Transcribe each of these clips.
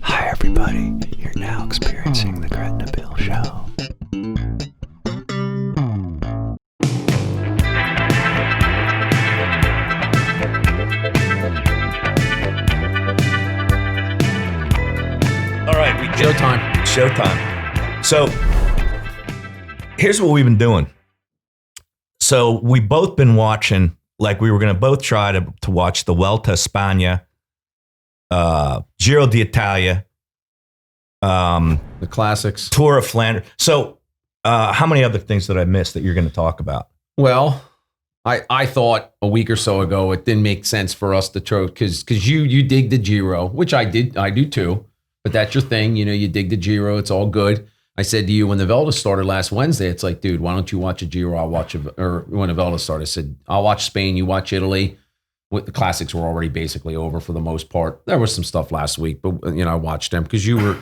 Hi, everybody. You're now experiencing the Gretna Bill Show. All right, Showtime. So here's what we've been doing. So we both been watching, like we were going to both try to watch the Vuelta España, Giro d'Italia, the classics, Tour of Flanders. So how many other things did I miss that you're going to talk about? Well, I thought a week or so ago it didn't make sense for us to throw because you dig the Giro, which I do too. But that's your thing, you dig the Giro. It's all good. I said to you when the Vuelta started last Wednesday, it's like, dude, why don't you watch a Giro? Or when the Vuelta started, I said, I'll watch Spain, you watch Italy. The classics were already basically over for the most part. There was some stuff last week, but I watched them because you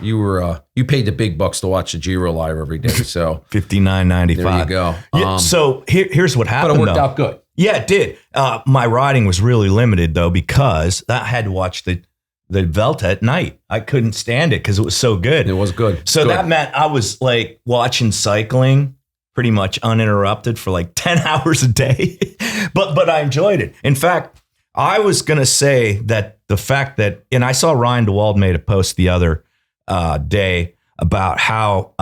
paid the big bucks to watch the Giro live every day. So $59.95. There you go. Yeah, so here's what happened. But it worked out good. Yeah, it did. My riding was really limited though because I had to watch the Vuelta at night. I couldn't stand it because it was so good. It was good. So that meant I was like watching cycling pretty much uninterrupted for like 10 hours a day. but I enjoyed it. In fact, I was going to say that the fact that, and I saw Ryan DeWald made a post the other day about how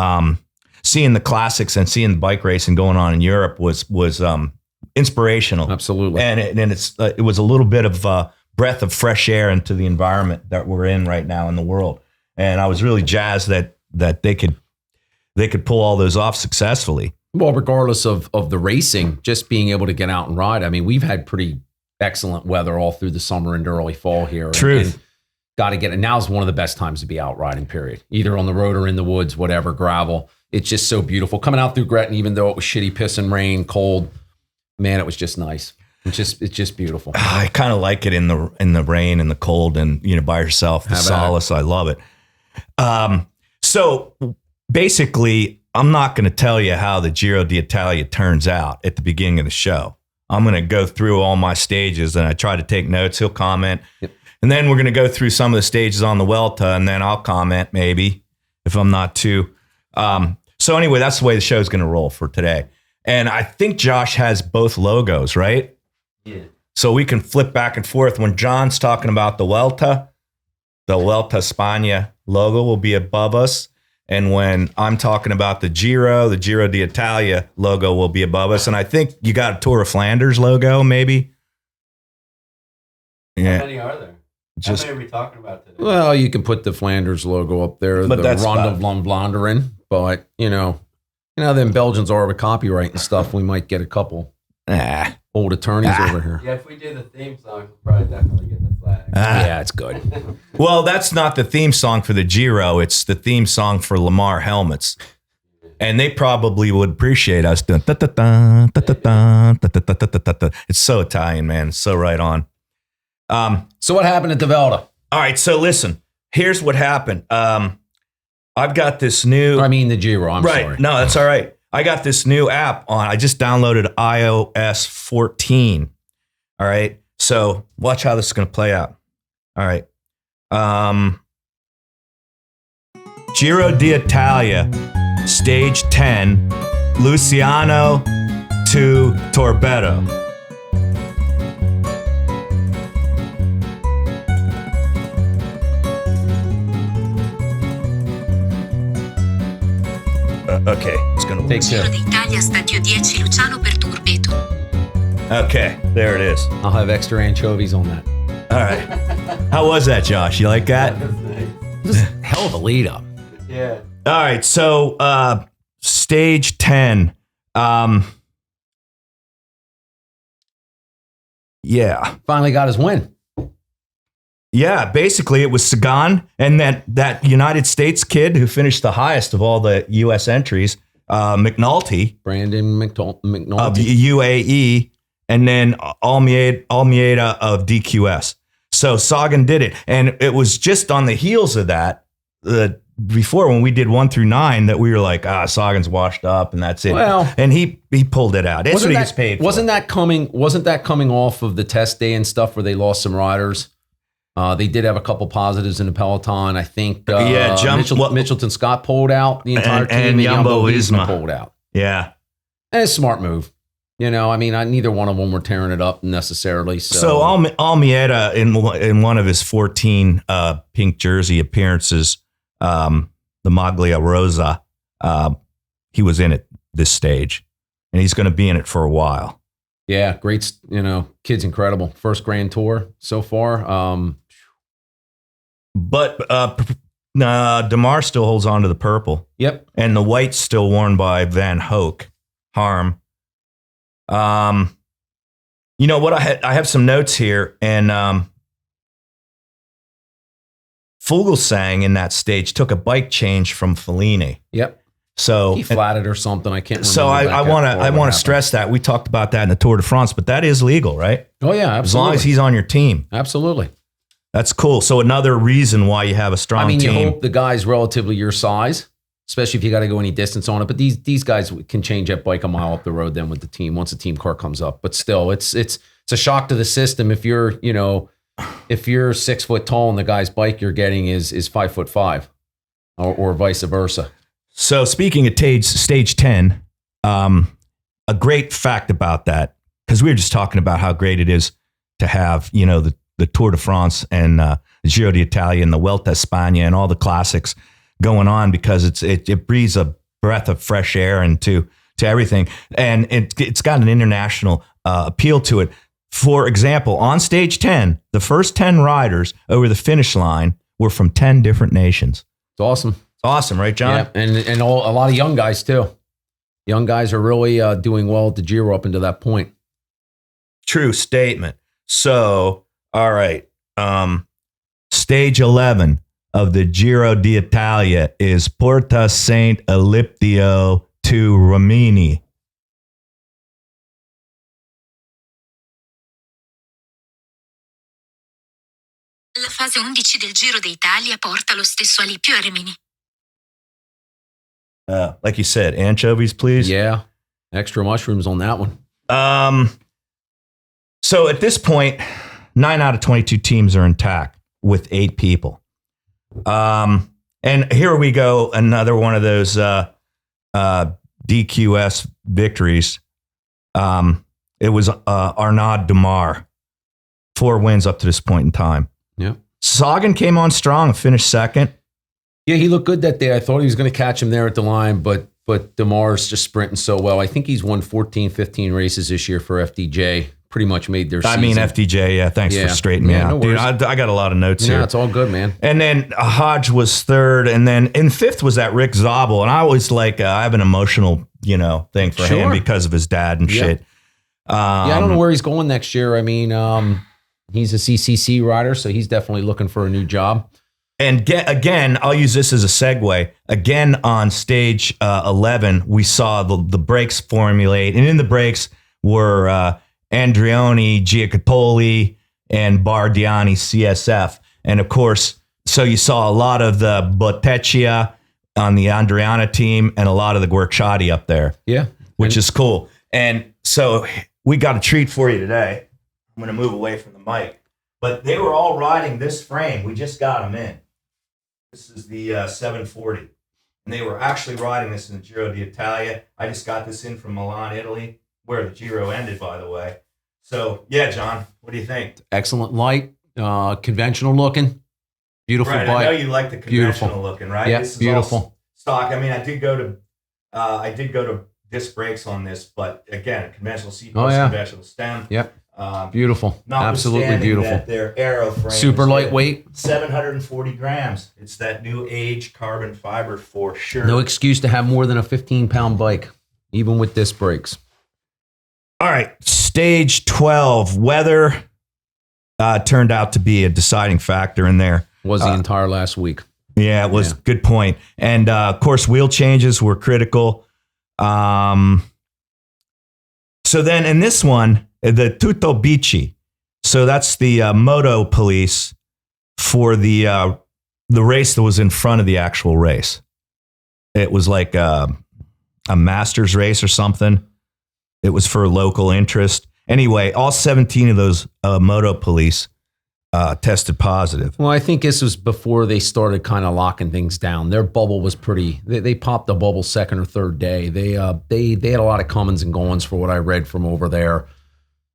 seeing the classics and seeing the bike racing going on in Europe was inspirational. Absolutely. And it was a little bit of breath of fresh air into the environment that we're in right now in the world. And I was really jazzed that they could pull all those off successfully. Well, regardless of the racing, just being able to get out and ride. I mean, we've had pretty excellent weather all through the summer and early fall here. Truth. And got to get it. Now's one of the best times to be out riding, period. Either on the road or in the woods, whatever, gravel. It's just so beautiful. Coming out through Gretna, even though it was shitty, pissing rain, cold, man, it was just nice. It's just beautiful. I kind of like it in the rain and the cold and by yourself, the solace. I love it. So basically, I'm not going to tell you how the Giro d'Italia turns out at the beginning of the show. I'm going to go through all my stages and I try to take notes. He'll comment. Yep. And then we're going to go through some of the stages on the Vuelta and then I'll comment maybe if I'm not too. So anyway, that's the way the show's going to roll for today. And I think Josh has both logos, right? Yeah. So we can flip back and forth. When John's talking about the Vuelta España logo will be above us. And when I'm talking about the Giro d'Italia logo will be above us. And I think you got a Tour of Flanders logo, maybe. Yeah. How many are there? How many are we talking about today? Well, you can put the Flanders logo up there, but the Ronde van Vlaanderen. But, them Belgians are with copyright and stuff. We might get a couple old attorneys over here. Yeah, if we do the theme song, we'll probably definitely get the flag. Yeah, it's good. Well, that's not the theme song for the Giro. It's the theme song for Lamar helmets. And they probably would appreciate us doing ta-ta-ta, ta-ta-ta, ta-ta-ta-ta-ta. It's so Italian, man. It's so right on. So what happened at the Vuelta? All right, so listen. Here's what happened. I've got this new... the Giro, I'm sorry. No, that's all right. I got this new app on. I just downloaded iOS 14. All right. So watch how this is going to play out. All right. Giro d'Italia, stage 10, Luciano to Torbeto. Okay, it's going to work. Giro d'Italia, stadio 10, Luciano per Torbeto. Okay, there it is. I'll have extra anchovies on that. All right. How was that, Josh? You like that? This is a hell of a lead up. Yeah. All right, so stage 10. Yeah. Finally got his win. Yeah, basically it was Sagan and that United States kid who finished the highest of all the U.S. entries, McNulty. Brandon McNulty. Of UAE, and then Almeida of DQS. So Sagan did it. And it was just on the heels of that, before when we did 1 through 9, that we were like, Sagan's washed up and that's it. Well, and he pulled it out. That's what he was paid for. Wasn't that coming off of the test day and stuff where they lost some riders? They did have a couple positives in the peloton. I think Mitchelton Scott pulled out the entire team, and Jumbo-Visma pulled out. Yeah. And it's a smart move. Neither one of them were tearing it up necessarily. So Almeida, in one of his 14 pink jersey appearances, the Maglia Rosa, he was in it this stage, and he's going to be in it for a while. Yeah, great. Kid's incredible. First Grand Tour so far. But DeMar still holds on to the purple. Yep. And the white's still worn by Van Hoek. Harm. You know what? I have some notes here, and Fuglsang in that stage took a bike change from Fellini. Yep. So he flatted or something. I can't remember. So I want to stress that. We talked about that in the Tour de France, but that is legal, right? Oh yeah, absolutely. As long as he's on your team. Absolutely. That's cool. So another reason why you have a strong team. You hope the guy's relatively your size, especially if you got to go any distance on it. But these guys can change that bike a mile up the road then with the team once the team car comes up. But still, it's a shock to the system if you're 6 foot tall and the guy's bike you're getting is 5'5", or vice versa. So speaking of stage 10, a great fact about that, because we were just talking about how great it is to have, the Tour de France and the Giro d'Italia and the Vuelta España and all the classics going on, because it breathes a breath of fresh air into everything. And it's got an international appeal to it. For example, on stage 10, the first 10 riders over the finish line were from 10 different nations. It's awesome. Awesome, right, John? Yeah, and a lot of young guys too. Young guys are really doing well at the Giro up until that point. True statement. So, all right. Stage 11 of the Giro d'Italia is Porta Saint Eliptio to Rimini. La fase 11 del Giro d'Italia porta lo stesso Alipio a Rimini. Like you said, anchovies, please. Yeah, extra mushrooms on that one. So at this point, 9 out of 22 teams are intact with 8 people. And here we go, another one of those DQS victories. It was Arnaud Demar, 4 wins up to this point in time. Yeah, Sagan came on strong and finished second. Yeah, he looked good that day. I thought he was going to catch him there at the line, but Demar's just sprinting so well. I think he's won 14, 15 races this year for FDJ. Pretty much made their season. I mean, FDJ, yeah, thanks for straightening me out. No dude, I got a lot of notes here. Yeah, it's all good, man. And then Hodge was third, and then in fifth was that Rick Zabel. And I always I have an emotional, thing for him because of his dad and shit. I don't know where he's going next year. I mean, he's a CCC rider, so he's definitely looking for a new job. And again, I'll use this as a segue. Again, on stage 11, we saw the brakes formulate. And in the brakes were Andreoni, Giacottoli, and Bardiani CSF. And of course, so you saw a lot of the Botteccia on the Andriana team and a lot of the Guerciotti up there. Yeah. Which is cool. And so we got a treat for you today. I'm going to move away from the mic. But they were all riding this frame. We just got them in. This is the 740. And they were actually riding this in the Giro d'Italia. I just got this in from Milan, Italy, where the Giro ended, by the way. So, yeah, John, what do you think? Excellent light, conventional looking, beautiful bike. I know you like the conventional looking, right? Yeah, this is beautiful. All stock. I mean, I did go to disc brakes on this, but again, conventional seat post, conventional stem. Yep. Beautiful. Absolutely beautiful. That their aero frame super lightweight. 740 grams. It's that new age carbon fiber for sure. No excuse to have more than a 15-pound bike, even with disc brakes. All right. Stage 12. Weather turned out to be a deciding factor in there. Was the entire last week. Yeah, it was. Good point. And of course, wheel changes were critical. So then in this one, the Tutto Bici. So that's the moto police for the race that was in front of the actual race. It was like a master's race or something. It was for local interest. Anyway, all 17 of those moto police tested positive. Well, I think this was before they started kind of locking things down. Their bubble was pretty. They popped the bubble second or third day. They had a lot of comings and goings for what I read from over there.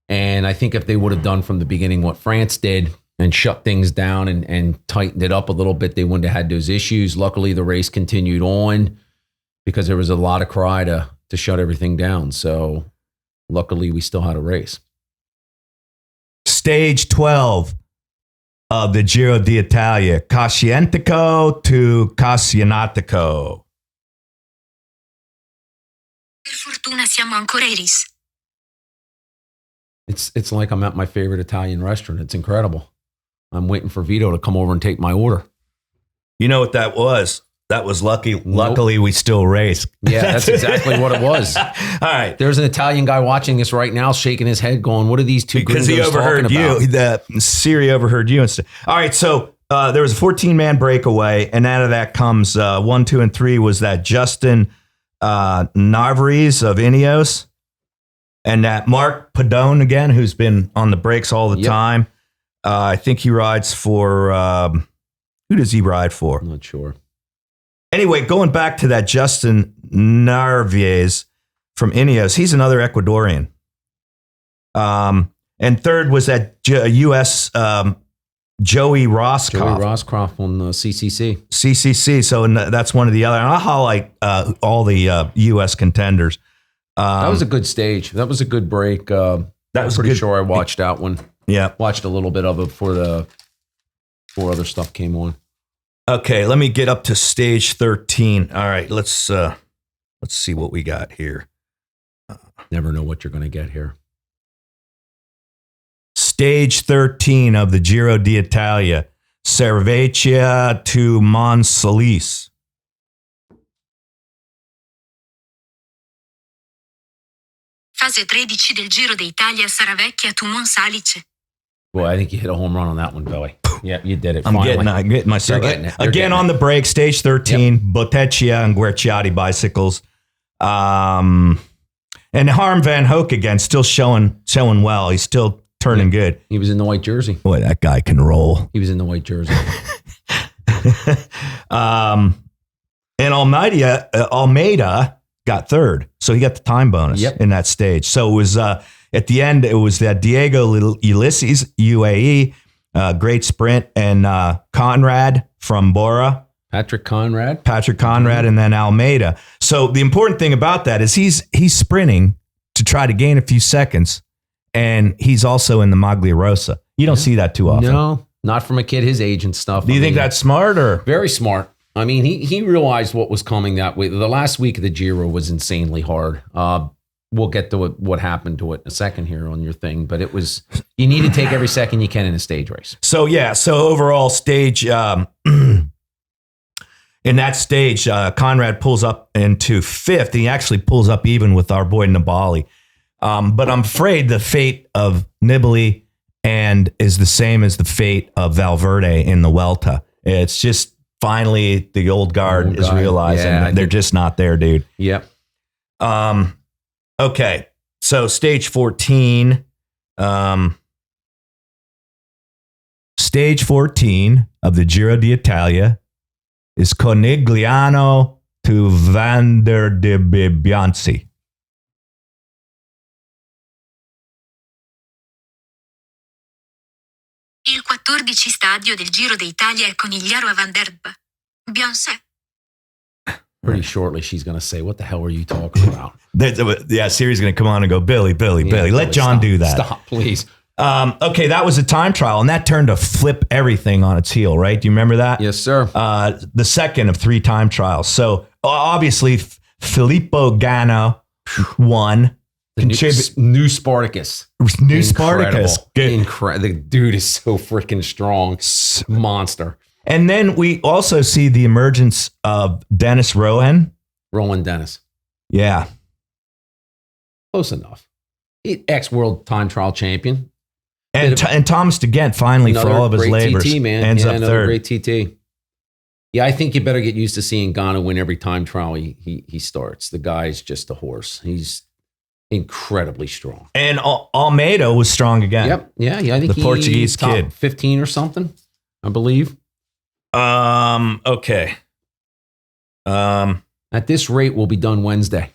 And I think if they would have done from the beginning what France did and shut things down and tightened it up a little bit, they wouldn't have had those issues. Luckily, the race continued on because there was a lot of cry to shut everything down. So luckily, we still had a race. Stage 12 of the Giro d'Italia, Cascientico to Cascianatico. Per fortuna siamo ancora iris. It's like I'm at my favorite Italian restaurant. It's incredible. I'm waiting for Vito to come over and take my order. You know what that was? That was lucky. Nope. Luckily, we still race. Yeah, that's exactly what it was. All right. There's an Italian guy watching this right now, shaking his head, going, "What are these two Because he gringos overheard talking you. about?" The Siri overheard you and stuff. All right. So there was a 14-man breakaway, and out of that comes 1, 2, and 3 was that Justin Narvaez of Ineos, and that Mark Padone again, who's been on the breaks all the time. I think he rides for who does he ride for? I'm not sure. Anyway, going back to that Justin Narvaez from Ineos, he's another Ecuadorian. And third was that U.S. Joey Roscoff. Joey Roscoff on the CCC. CCC. So that's one of the other. And I'll highlight all the U.S. contenders. That was a good stage. That was a good break. That was pretty sure I watched that one. Yeah, watched a little bit of it before other stuff came on. Okay, let me get up to stage 13. All right, let's see what we got here. Never know what you're going to get here. Stage 13 of the Giro d'Italia, Cerveccia to Monsalis. Fase 13 del Giro d'Italia, Saravecchia to Monsalice. Boy, I think you hit a home run on that one, Billy. Yeah, you did it. I'm finally. getting myself. You're getting it. Again on the break, stage 13, Bottecchia and Guerciotti bicycles. And Harm Van Hoek again, still showing well. He's still turning good. He was in the white jersey. Boy, that guy can roll. He was in the white jersey. And Almeida got third, so he got the time bonus in that stage. So it was at the end, it was that Diego Ulysses, UAE, great sprint, and Conrad from Bora. Patrick Conrad, and then Almeida. So the important thing about that is he's sprinting to try to gain a few seconds, and he's also in the Maglia Rosa. You don't see that too often. No, not from a kid his age and stuff. Do you think that's smart or very smart? I mean, he realized what was coming that way. The last week of the Giro was insanely hard. We'll get to what happened to it in a second here on your thing, but it was, you need to take every second you can in a stage race. So overall stage, in that stage, Conrad pulls up into fifth. He actually pulls up even with our boy Nibali. But I'm afraid the fate of Nibali and is the same as the fate of Valverde in the Vuelta. It's just finally the old guard is realizing they're just not there, dude. Yep. Okay, so stage 14. Stage 14 of the Giro d'Italia is Conigliano to Vander de Bianchi. Il 14 stadio del Giro d'Italia è Conigliano a Van der Bianchi. Pretty shortly, she's going to say, "What the hell are you talking about?" Siri's going to come on and go, Billy, let John do that. Stop, please. Okay, that was a time trial, and that turned to flip everything on its heel, right? Do you remember that? Yes, sir. The second of 3 time trials. So obviously, Filippo Ganna won. New Spartacus. Spartacus. The dude is so freaking strong. Monster. And then we also see the emergence of Dennis Rowan. Rowan Dennis. Yeah. Close enough. Ex-world time trial champion. And Thomas de Gent finally, for all of his labors, TT, man. ends up third. Great TT. Yeah, I think you better get used to seeing Ghana win every time trial he starts. The guy's just a horse. He's incredibly strong. And Almeida was strong again. Yep. Yeah. I think The Portuguese top kid. 15 or something, I believe. Okay. At this rate, we'll be done Wednesday.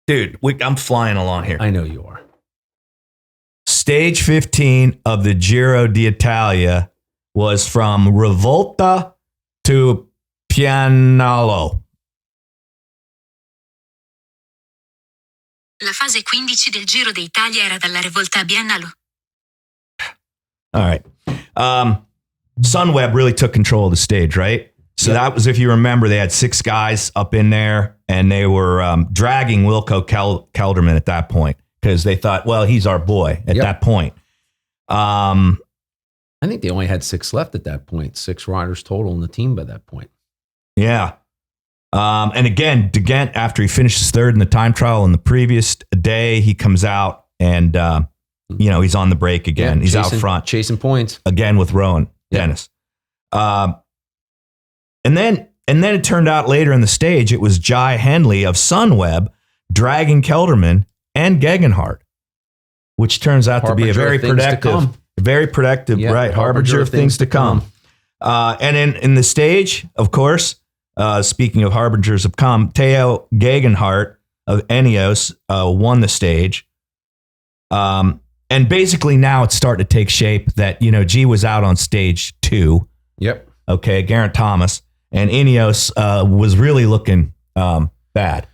Dude, I'm flying along here. I know you are. Stage 15 of the Giro d'Italia was from Vuelta to Pianalo. La fase 15 del Giro d'Italia era dalla Revolta a Biennalo. All right. Sunweb really took control of the stage, right? So that was, if you remember, they had 6 guys up in there, and they were dragging Wilco Kelderman at that point because they thought, well, he's our boy at that point. I think they only had 6 left at that point. 6 riders total in the team by that point. Yeah. And again, DeGent, after he finishes 3rd in the time trial on the previous day, he comes out and, he's on the break again. He's out front. Chasing points. Again with Rowan Dennis. And then it turned out later in the stage, it was Jai Henley of Sunweb dragging Kelderman and Gegenhardt, which turns out to be a very productive, right? Harbinger of things to come. And in the stage, of course, speaking of harbingers of come, Theo Gegenhardt of Ineos won the stage. And basically now it's starting to take shape that, G was out on stage 2. Yep. Okay, Geraint Thomas. And Ineos was really looking bad.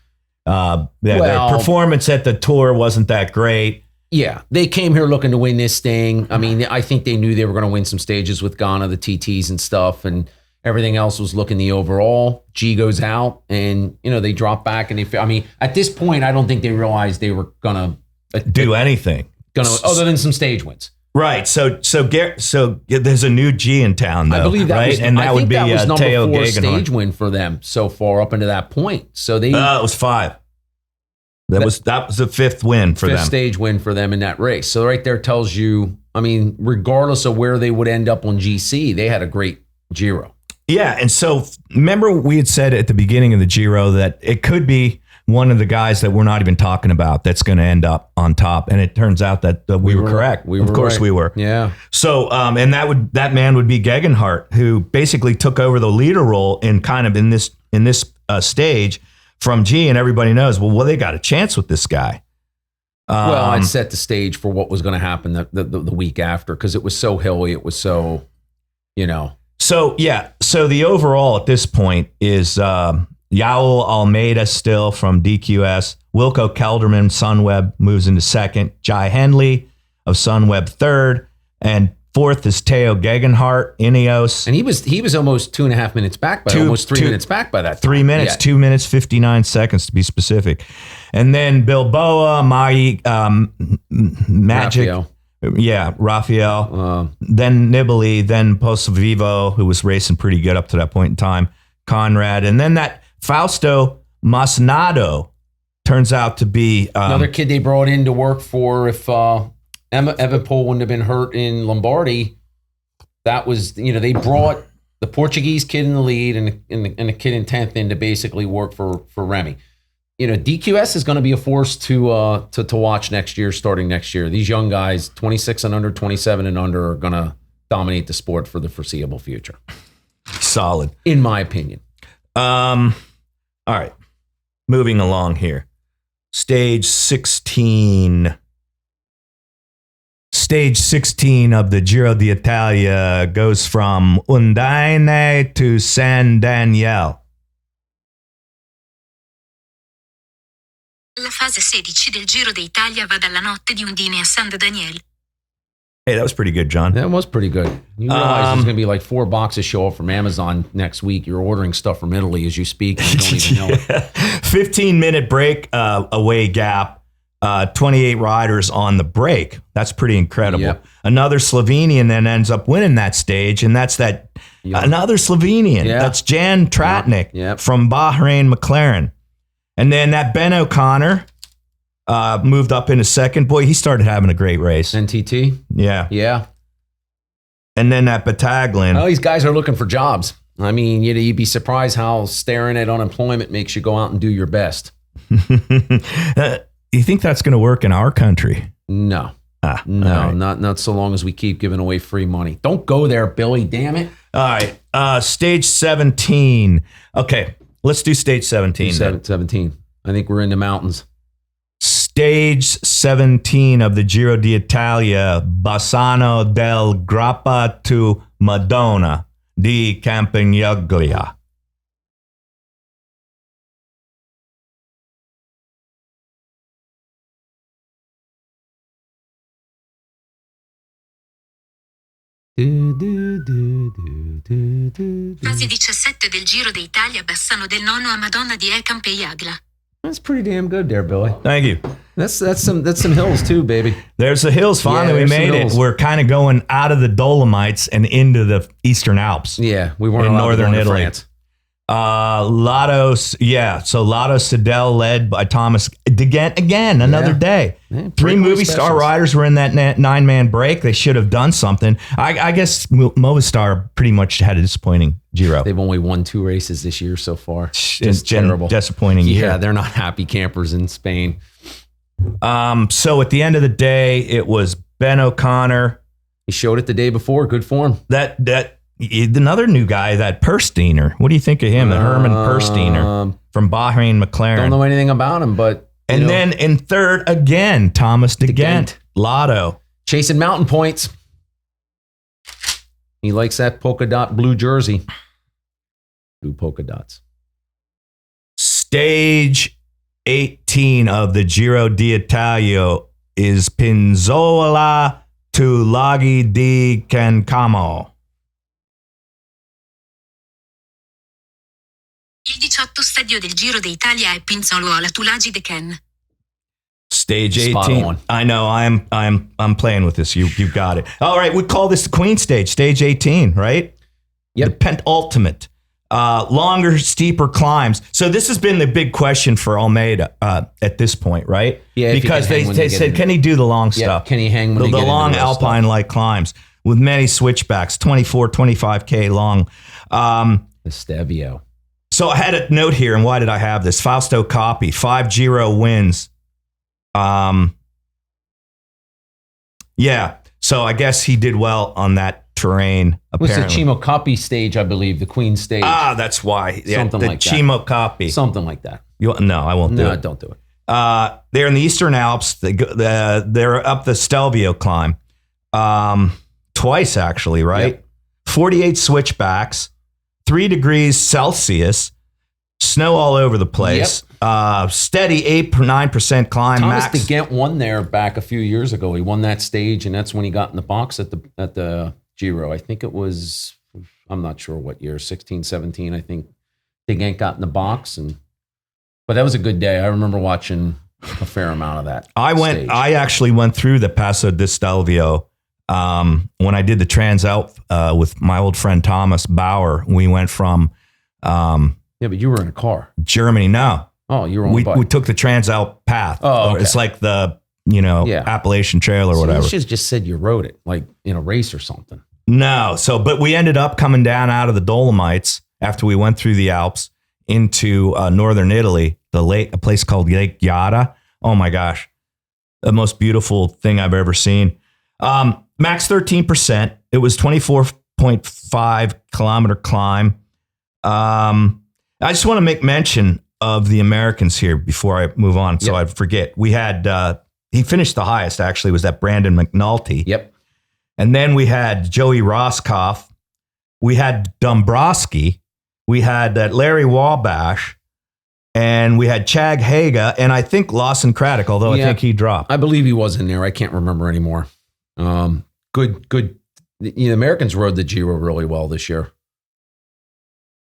Their performance at the Tour wasn't that great. Yeah, they came here looking to win this thing. I mean, I think they knew they were going to win some stages with Ghana, the TTs and stuff, and everything else was looking the overall. G goes out, and they drop back, and at this point, I don't think they realized they were going to do anything other than some stage wins. Right. So there's a new G in town, though. I believe that was, and that would be number Theo 4 Gegenhardt. stage win for them so far up into that point. So they it was 5. That was the 5th win for them. 5th stage win for them in that race. So right there tells you, regardless of where they would end up on GC, they had a great Giro. Yeah, and so remember we had said at the beginning of the Giro that it could be one of the guys that we're not even talking about that's going to end up on top, and it turns out that we were correct. Of course we were. Yeah. So, and that man would be Gegenhardt, who basically took over the leader role in this stage from G, and everybody knows, well, they got a chance with this guy. Well, I'd set the stage for what was going to happen the week after because it was so hilly. It was so, So, yeah. So the overall at this point is Yael Almeida still from DQS. Wilco Kelderman, Sunweb, moves into 2nd. Jai Henley of Sunweb 3rd. And 4th is Theo Gegenhardt, Ineos. And he was almost 2.5 minutes back by almost 3 minutes back by that time. 3 minutes, 2 minutes, 59 seconds to be specific. And then Bilboa, Magic. Raphael. Yeah, Raphael. Then Nibali, then Pozzovivo, who was racing pretty good up to that point in time. Conrad. And then that Fausto Masnado turns out to be another kid they brought in to work for. If Evenepoel wouldn't have been hurt in Lombardy, that was, they brought the Portuguese kid in the lead and a kid in 10th in to basically work for Remy. DQS is going to be a force to watch starting next year. These young guys, 26 and under, 27 and under, are going to dominate the sport for the foreseeable future. Solid. In my opinion. All right. Moving along here. Stage 16. Stage 16 of the Giro d'Italia goes from Udine to San Daniel. La fase 16 del Giro d'Italia va dalla notte di Udine a San Daniele. Hey, that was pretty good, John. That was pretty good. You realize there's going to be like 4 boxes show up from Amazon next week. You're ordering stuff from Italy as you speak. And you don't even know it. 15-minute break away gap. 28 riders on the break. That's pretty incredible. Yep. Another Slovenian then ends up winning that stage, and that's another Slovenian. Yeah. That's Jan Tratnik from Bahrain McLaren. And then that Ben O'Connor moved up into 2nd. Boy, he started having a great race. NTT? Yeah. Yeah. And then that Battaglin. Oh, these guys are looking for jobs. You'd be surprised how staring at unemployment makes you go out and do your best. You think that's going to work in our country? No. No, all right. not so long as we keep giving away free money. Don't go there, Billy. Damn it. All right. Stage 17. Okay. Let's do stage 17. 17. I think we're in the mountains. Stage 17 of the Giro d'Italia, Bassano del Grappa to Madonna di Campagna. Fase 17 del Giro d'Italia, Bassano del Nono a Madonna di Campagna. That's pretty damn good there, Billy. Thank you. That's some hills too, baby. There's the hills. Finally, we there's some made it. hills. We're kind of going out of the Dolomites and into the Eastern Alps. Yeah, we weren't in allowed northern to go into Italy. France. Lotto Sedell led by Thomas again another day. Yeah, Three breakaway movie star specials. riders were in that 9-man break. They should have done something. I guess Movistar pretty much had a disappointing Giro. They've only won 2 races this year so far. It's Just terrible. disappointing Yeah, year. they're not happy campers in Spain. So at the end of the day, it was Ben O'Connor. He showed it the day before. Good form. That another new guy, that Persteiner. What do you think of him? The Herman Persteiner from Bahrain McLaren. Don't know anything about him, but And then in third again, Thomas de Gent. Lotto. chasing mountain points. He likes that polka dot blue jersey. Blue polka dots. Stage 18 of the Giro d'Italia is Pinzola to Laghi di Cancamo. Il 18 stadio del Giro d'Italia è Pinzoluola, Tulagi de Ken. Stage Spot 18. on. I know. I'm playing with this. You got it. All right. We call this the Queen stage. Stage 18, right? Yep. The penultimate. Longer, steeper climbs. So this has been the big question for Almeida at this point, right? Yeah, if he Because can hang they when they get said, in. can he do the long Yeah, stuff? can he hang when the they get into long the real stuff? alpine-like climbs with many switchbacks, 24, 25K long. Estevio. So I had a note here, and why did I have this? Fausto Coppi, 5 Giro wins. Yeah, so I guess he did well on that terrain, What's the apparently. Chimo Coppi stage, I believe, the Queen stage. That's why. Yeah, Something the like that. Chimo Coppi. Something like that. No, I won't do No, it. don't do it. They're in the Eastern Alps. They're up the Stelvio climb twice, actually, right? Yep. 48 switchbacks, 3 degrees Celsius, snow all over the place. Steady 8-9% climb. Thomas max. de Gent won there back a few years ago. He won that stage, and that's when he got in the box at the Giro. I think it was, I'm not sure what year, 16, 17. I think de Gent got in the box, but that was a good day. I remember watching a fair amount of that. stage. I actually went through the Passo di Stelvio when I did the Transalp with my old friend Thomas Bauer. We went from Yeah, but you were in a car. Germany. No, Oh, you were on a bike. we took the Transalp path. Oh, okay. It's like the Yeah. Appalachian Trail or So whatever. you should have just said you rode it, like in a race or something. No, but we ended up coming down out of the Dolomites after we went through the Alps into northern Italy, a place called Lake Garda. Oh my gosh, the most beautiful thing I've ever seen. Max 13%. It was 24.5 kilometer climb. I just want to make mention of the Americans here before I move on, so Yep. I forget. We had he finished the highest. Actually, was that Brandon McNulty. Yep. And then we had Joey Roscoff. We had Dombrowski. We had that Larry Wabash. And we had Chag Haga. And I think Lawson Craddock, although I Yeah. think he dropped. I believe he was in there. I can't remember anymore. Good. The Americans rode the Giro really well this year.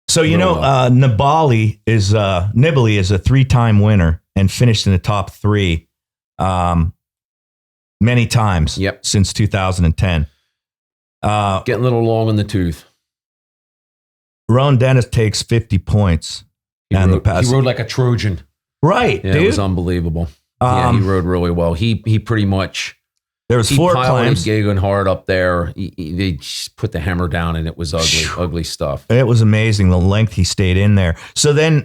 So, Nibali is a 3-time winner and finished in the top 3 many times Yep. since 2010. Getting a little long in the tooth. Ron Dennis takes 50 points. He And the rode, pass- he rode like a Trojan. Right, Yeah, dude. it was unbelievable. Yeah, he rode really well. He pretty much There was he 4 piloted climbs. Geoghegan hard up there. They just put the hammer down, and it was ugly, ugly stuff. It was amazing the length he stayed in there. So then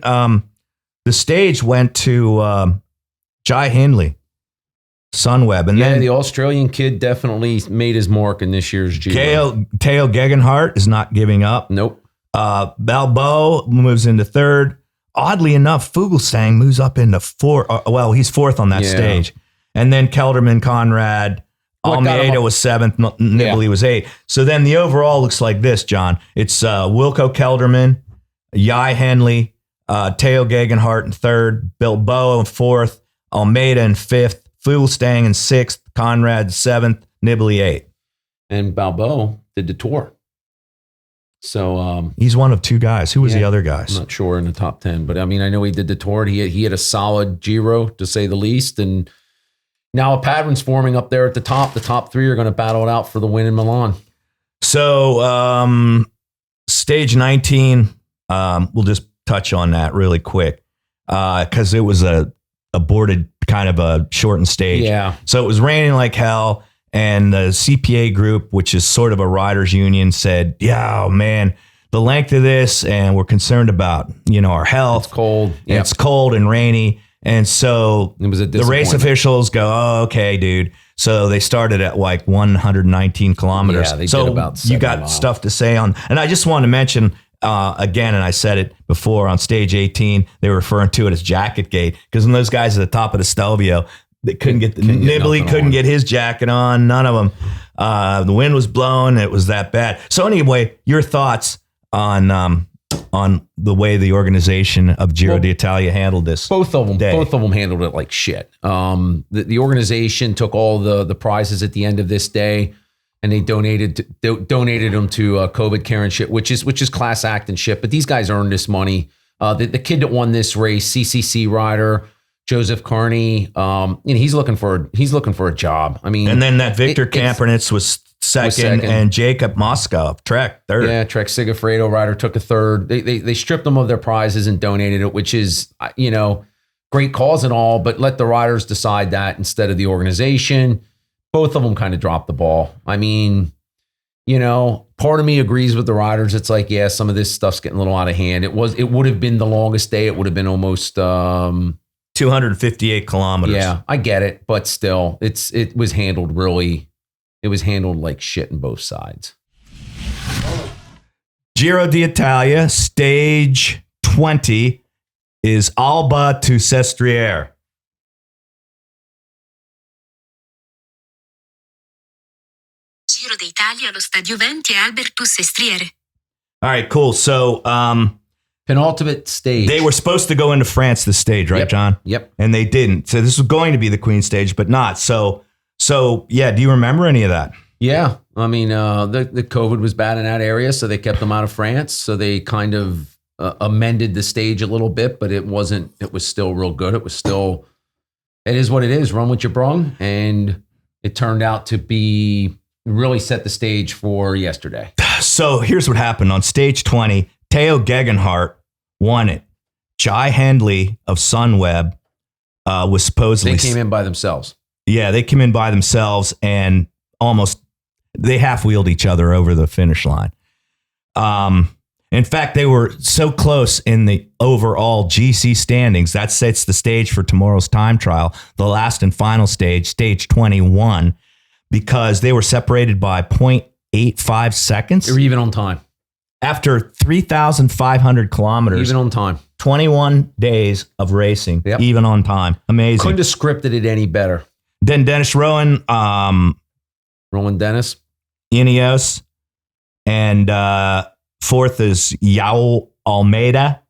the stage went to Jai Hindley, Sunweb. And then the Australian kid definitely made his mark in this year's Giro. Teo Gegenhardt is not giving up. Nope. Balbo moves into third. Oddly enough, Fuglsang moves up into fourth. Well, he's fourth on that stage. And then Kelderman, Conrad, Almeida was seventh. Nibali was eighth. So then the overall looks like this, John. It's Wilco Kelderman, Jai Hindley, Teo Gegenhardt in third, Bilbao in fourth, Almeida in fifth, Fuglsang in sixth, Conrad seventh, Nibali eighth. And Balbo did the Tour. So he's one of two guys. Who was the other guys? I'm not sure in the top 10, but I mean, I know he did the Tour. He had a solid Giro, to say the least. And now a pattern's forming up there at the top. The top three are going to battle it out for the win in Milan. So stage 19, we'll just touch on that really quick because it was a boarded kind of a shortened stage. Yeah. So it was raining like hell. And the CPA group, which is sort of a riders union, said, "Yeah, man, the length of this, and we're concerned about our health. It's cold. Yeah, it's cold and rainy." And so it was the race officials go, "Oh, okay, dude." So they started at like 119 kilometers. Yeah, they so did about 7 you got miles. stuff to say on. And I just want to mention again, and I said it before on stage 18, they were referring to it as jacket gate because when those guys at the top of the Stelvio. They couldn't get Nibali couldn't get his jacket on. None of them. The wind was blowing. It was that bad. So anyway, your thoughts on the way the organization of Giro d'Italia handled this? Both of them handled it like shit. The organization took all the prizes at the end of this day, and they donated them to COVID care and shit, which is class act and shit. But these guys earned this money. The kid that won this race, CCC rider. Joseph Carney, he's looking for a job. I mean, and then that Victor Kampernitz was second, and Jacob Moscow, Trek third. Yeah, Trek Sigafredo rider took a third. They stripped them of their prizes and donated it, which is great cause and all, but let the riders decide that instead of the organization. Both of them kind of dropped the ball. I mean, part of me agrees with the riders. It's like, yeah, some of this stuff's getting a little out of hand. It would have been the longest day. It would have been almost 258 kilometers. Yeah, I get it, but still, it was handled like shit on both sides. Giro d'Italia, stage 20 is Alba to Sestriere. Giro d'Italia allo stadio 20 e Albertus Sestriere. All right, cool. So, penultimate stage. they were supposed to go into France this stage, right, John? Yep. And they didn't. So this was going to be the Queen stage, but not. So yeah. Do you remember any of that? Yeah. I mean, the COVID was bad in that area, so they kept them out of France. So they kind of amended the stage a little bit, but it was still real good. It is what it is. Run what you brung. And it turned out to be really set the stage for yesterday. So here's what happened on stage 20. Teo Gegenhardt won it. Jai Hindley of Sunweb was supposedly... They came in by themselves. Yeah, they came in by themselves and they half-wheeled each other over the finish line. In fact, they were so close in the overall GC standings. That sets the stage for tomorrow's time trial, the last and final stage, stage 21, because they were separated by 0.85 seconds. They were even on time. After 3,500 kilometers, Even on time. 21 days of racing, even on time. Amazing. Couldn't have scripted it any better. Then Dennis Rowan, Rowan Dennis. Ineos, and fourth is Yao Almeida,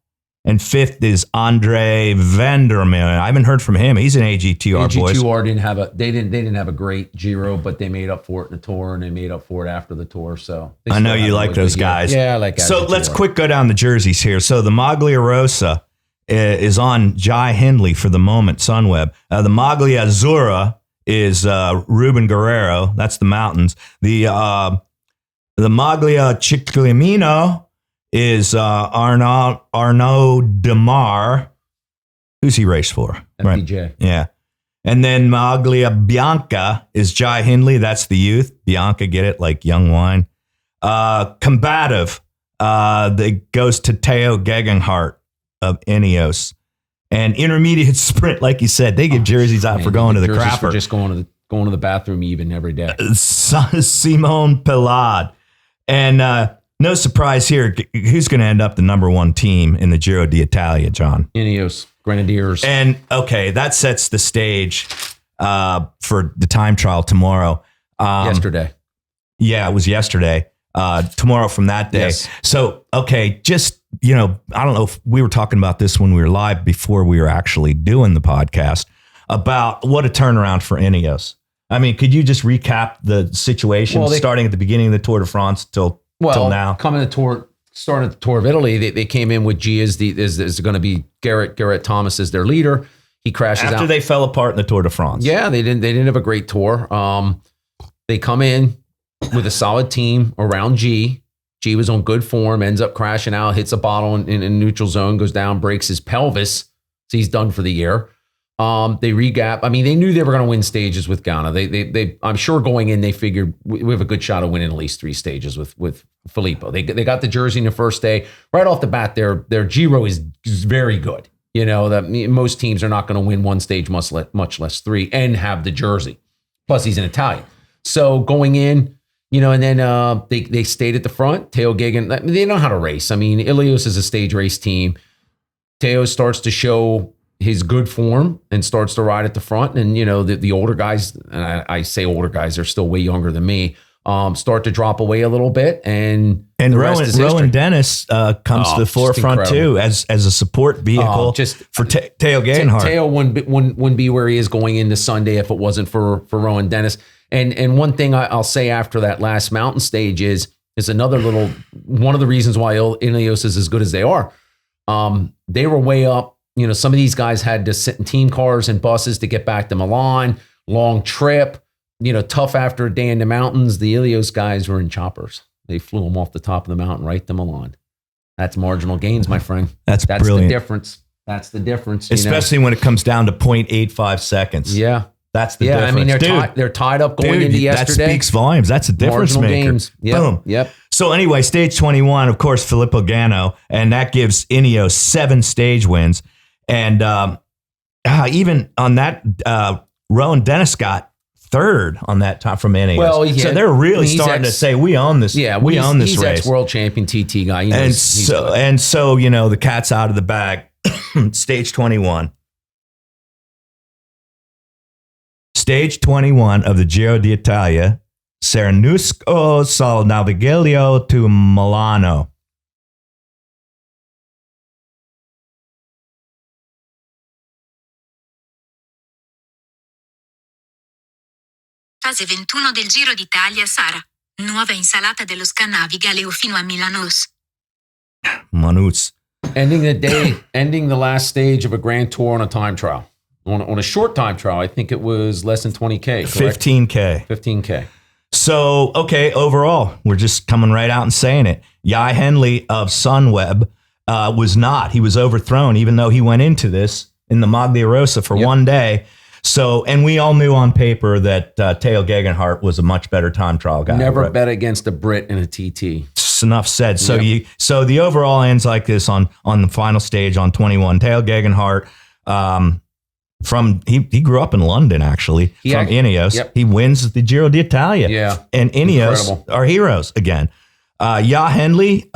and fifth is Andre Vandermeer. I haven't heard from him. He's an AG2R boys. AG2R didn't have a great Giro, but they made up for it in the Tour, and they made up for it after the Tour. So I know you like those guys. Yeah, I like. So AG2R. let's quick go down the jerseys here. So the Maglia Rosa is on Jai Hindley for the moment. Sunweb. The Maglia Azzurra is Ruben Guerrero. That's the mountains. The Maglia Ciclamino is Arnaud Demar. Who's he raced for? FDJ. Right. Yeah. And then Maglia Bianca is Jai Hindley. That's the youth. Bianca, get it? Like young wine. Combative that goes to Teo Gegenhardt of Ineos. And intermediate sprint, like you said, they give jerseys out for going to the Jerseys for crapper. just going to the bathroom even every day. Simone Pelad. And no surprise here, who's going to end up the number one team in the Giro d'Italia, John? Ineos, Grenadiers. And okay, that sets the stage for the time trial tomorrow. Yesterday. Yeah, it was yesterday. Tomorrow from that day. Yes. So, okay, just, I don't know if we were talking about this when we were live before we were actually doing the podcast about what a turnaround for Ineos. I mean, could you just recap the situation starting at the beginning of the Tour de France till now? Coming to starting the Tour of Italy, they came in with G is going to be Garrett Thomas as their leader. He crashes after out. they fell apart in the Tour de France. Yeah, they didn't have a great tour. They come in with a solid team around G. G was on good form, ends up crashing out, hits a bottle in neutral zone, goes down, breaks his pelvis. So he's done for the year. They regap. I mean, they knew they were going to win stages with Ghana. They I'm sure going in, they figured we have a good shot of winning at least 3 stages with Filippo. They got the jersey in the first day. Right off the bat, their Giro is very good. That most teams are not going to win one stage, much less 3, and have the jersey. Plus, he's an Italian. So going in, and then they stayed at the front. Teo Geoghegan, they know how to race. I mean, Ineos is a stage race team. Teo starts to show his good form and starts to ride at the front. And, the older guys, and I say older guys, they're still way younger than me, start to drop away a little bit. And Rowan Dennis comes to the forefront too as a support vehicle for Teo Geoghegan. Teo wouldn't be where he is going into Sunday if it wasn't for Rowan Dennis. And one thing I'll say after that last mountain stage is another one of the reasons why Ineos is as good as they are. They were way up. Some of these guys had to sit in team cars and buses to get back to Milan. Long trip, tough after a day in the mountains. The Ineos guys were in choppers. They flew them off the top of the mountain right to Milan. That's marginal gains, my friend. That's the brilliant. difference. That's the difference. Especially when it comes down to 0.85 seconds. Yeah. That's the difference. I mean, they're tied up going into yesterday. That speaks volumes. That's a difference Marginal maker. games. Yep. Boom. Yep. So anyway, stage 21, of course, Filippo Ganno, and that gives Ineos 7 stage wins. And even on that, Rowan Dennis got 3rd on that time from Ineos. Well, so they're really starting to say, we own this. Yeah, we own this race. He's ex-world champion TT guy. And so the cat's out of the bag. Stage 21. Stage 21 of the Giro d'Italia, Cernusco Sal Naviglio to Milano. Fase 21 del Giro d'Italia sarà nuova insalata dello Scannavigaleo fino a Milanos. Manus. Ending the last stage of a Grand Tour on a time trial. On a short time trial, I think it was less than 20K, correct? 15K. 15K. So, okay, overall, we're just coming right out and saying it. Jai Hindley of Sunweb was not. He was overthrown, even though he went into this in the Maglia Rosa for one day. So, and we all knew on paper that Teo Geoghegan was a much better time trial guy. Never bet against a Brit in a TT. Enough said. So so the overall ends like this on the final stage on 21. Teo Geoghegan, he grew up in London actually from Ineos. Yep. He wins the Giro d'Italia. Yeah, and Ineos are heroes again. Jai Hindley,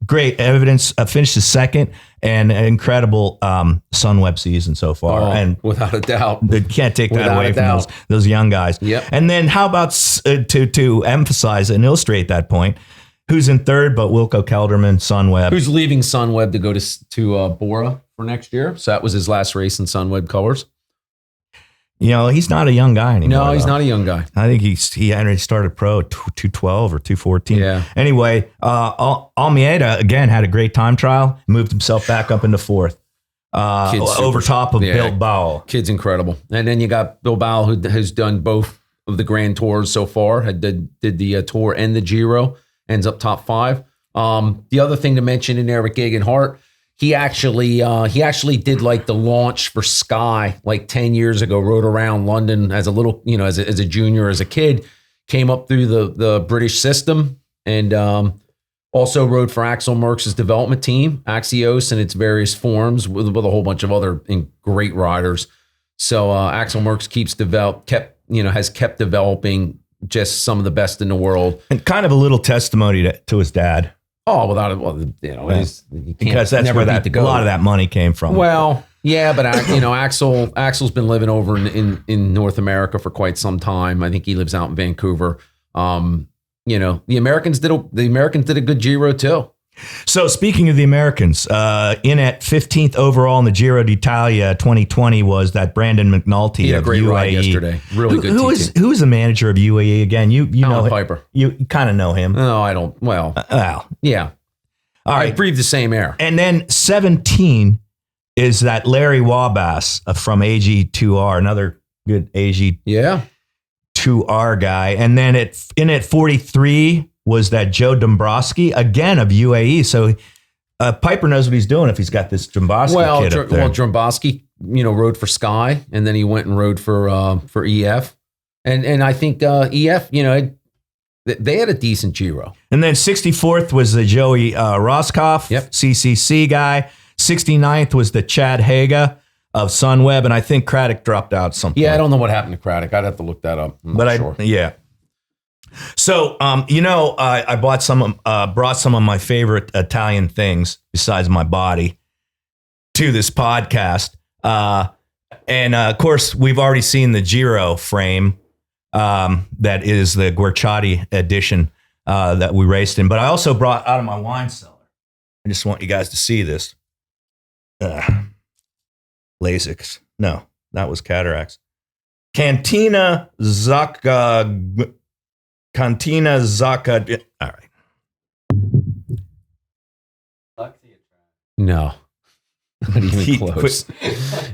great evidence. Finishes 2nd and an incredible Sunweb season so far. And without a doubt, they can't take that away from those young guys. Yep. And then how about to emphasize and illustrate that point? Who's in 3rd, but Wilco Kelderman, Sunweb. Who's leaving Sunweb to go to Bora for next year. So that was his last race in Sunweb colors. He's not a young guy anymore. No, he's not a young guy. I think he started pro at 212 or 214. Yeah. Anyway, Almeida, again, had a great time trial, moved himself back up into 4th. Over top of Bilbao. Kid's incredible. And then you got Bilbao, who has done both of the Grand Tours so far, did the Tour and the Giro. Ends up top 5. The other thing to mention in there with Geoghegan, he actually did like the launch for Sky like 10 years ago. Rode around London as a little, as a junior, as a kid. Came up through the British system and Also rode for Axel Merckx's development team, Axios, in its various forms with a whole bunch of other great riders. So Axel Merckx has kept developing just some of the best in the world. And kind of a little testimony to his dad. Oh, without it, Because that's where a lot of that money came from. Well, yeah, but Axel's been living over in North America for quite some time. I think he lives out in Vancouver. The Americans did a good Giro too. So speaking of the Americans, in at 15th overall in the Giro d'Italia 2020 was that Brandon McNulty. He had a great UAE. ride yesterday. Really good. Who is the manager of UAE again? You know him. Piper. You kind of know him. No, I don't. Well, yeah. All right. I breathe the same air. And then 17 is that Larry Wabass from AG2R, another good AG2R guy. And then at 43 was that Joe Dombrowski, again of UAE. So Piper knows what he's doing if he's got this Dombrowski kid up there. Well, Dombrowski, rode for Sky, and then he went and rode for EF. And I think EF, they had a decent Giro. And then 64th was the Joey Roscoff, Yep. CCC guy. 69th was the Chad Haga of Sunweb, and I think Craddock dropped out something. Yeah, I don't know what happened to Craddock. I'd have to look that up. I'm not sure. Yeah. So, I brought some of my favorite Italian things besides my body to this podcast. And of course, we've already seen the Giro frame. That is the GUERCIOTTI edition that we raced in. But I also brought out of my wine cellar. I just want you guys to see this. Lasix. No, that was cataracts. Cantina Zacca. All right. No. Not even close.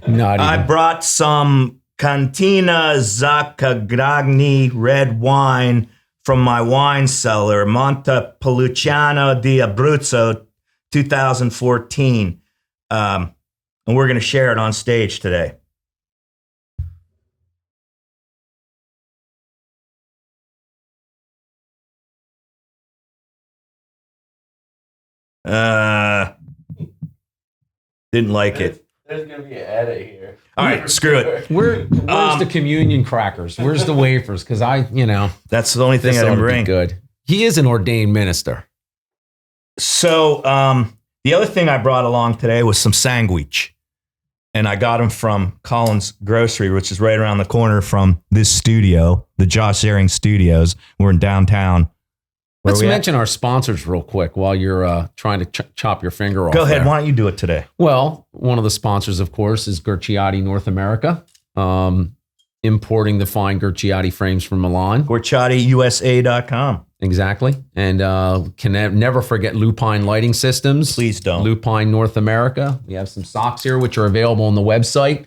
Not even. I brought some Cantina Zaccagragni red wine from my wine cellar, Montepulciano di Abruzzo, 2014. And we're going to share it on stage today. Didn't like it. There's going to be an edit here. All right, screw it. Where's the communion crackers? Where's the wafers? Because that's the only thing I didn't bring. Good. He is an ordained minister. So the other thing I brought along today was some sandwich. And I got them from Collins Grocery, which is right around the corner from this studio, the Josh Zering Studios. We're in downtown. Let's mention our sponsors real quick while you're trying to chop your finger off. Go ahead. There. Why don't you do it today? Well, one of the sponsors, of course, is GUERCIOTTI North America, importing the fine GUERCIOTTI frames from Milan. GUERCIOTTIUSA.com. Exactly. And can never forget Lupine Lighting Systems. Please don't. Lupine North America. We have some socks here, which are available on the website.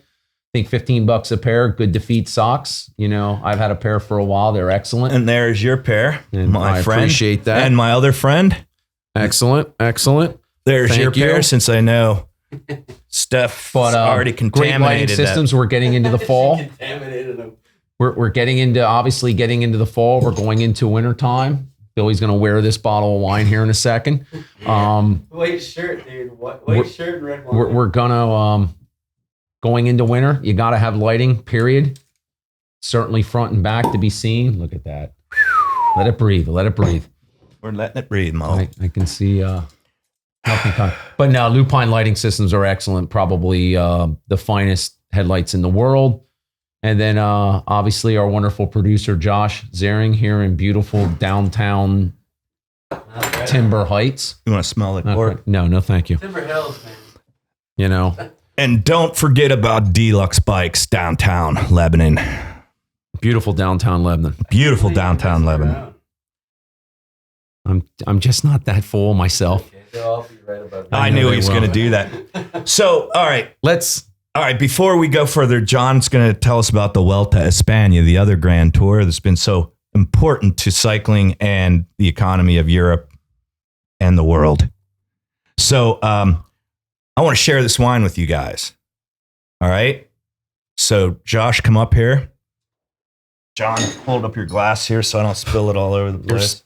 I think $15 a pair. Good defeat socks. I've had a pair for a while. They're excellent. And there's your pair, and my friend. I appreciate that. And my other friend. Excellent. There's your pair, since I know Steph already contaminated great lighting systems. We're getting into the fall. Contaminated them. We're getting into the fall. We're going into wintertime. Billy's going to wear this bottle of wine here in a second. White shirt, dude. White shirt, red wine. We're going to... Going into winter, you got to have lighting, period. Certainly front and back to be seen. Look at that. Let it breathe. We're letting it breathe, Mo. I can see nothing. But now Lupine lighting systems are excellent. Probably the finest headlights in the world. And then obviously our wonderful producer, Josh Zering, here in beautiful downtown Timber Heights. You want to smell the cork? No, thank you. Timber Hills, man. And don't forget about Deluxx Bikes, downtown Lebanon. Beautiful downtown Lebanon. Beautiful downtown Lebanon. I'm just not that full myself. Okay, they'll all be right about that. I knew he was going to do that. So, all right, before we go further, John's going to tell us about the Vuelta a España, the other grand tour that's been so important to cycling and the economy of Europe and the world. So, I want to share this wine with you guys. All right. So, Josh, come up here. John, hold up your glass here so I don't spill it all over the place.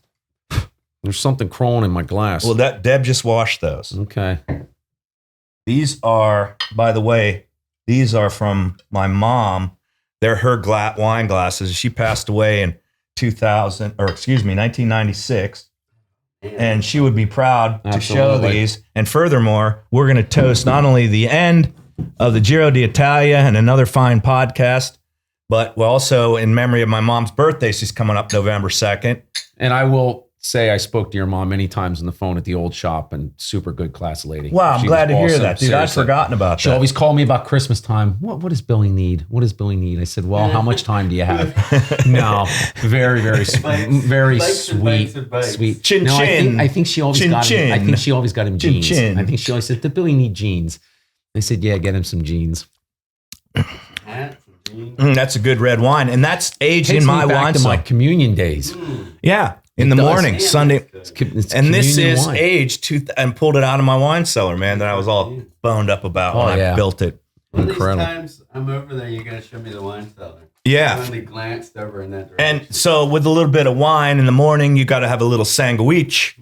There's something crawling in my glass. Well, Deb just washed those. Okay. These are, by the way, these are from my mom. They're her wine glasses. She passed away in 1996. And she would be proud to show these. And furthermore, we're going to toast not only the end of the Giro d'Italia and another fine podcast, but we're also in memory of my mom's birthday. She's coming up November 2nd. And I will say I spoke to your mom many times on the phone at the old shop, and super good class lady. Wow, I'm glad to hear that, dude. I'd forgotten about that. She always called me about Christmas time. What does Billy need? What does Billy need? I said, well, how much time do you have? No, very, very sweet. Chin no, chin. I think she always got him. I think she always got him jeans. Chin. I think she always said, "Did Billy need jeans?" I said, "Yeah, get him some jeans." That's a good red wine, and that's aged in my wine. To my communion days. Yeah. In the morning, Sunday. It's and this is wine. aged and pulled it out of my wine cellar, man, that I was all boned up about when I built it. One of these times I'm over there, you're going to show me the wine cellar. Yeah. I only glanced over in that direction. And so with a little bit of wine in the morning, you got to have a little sandwich.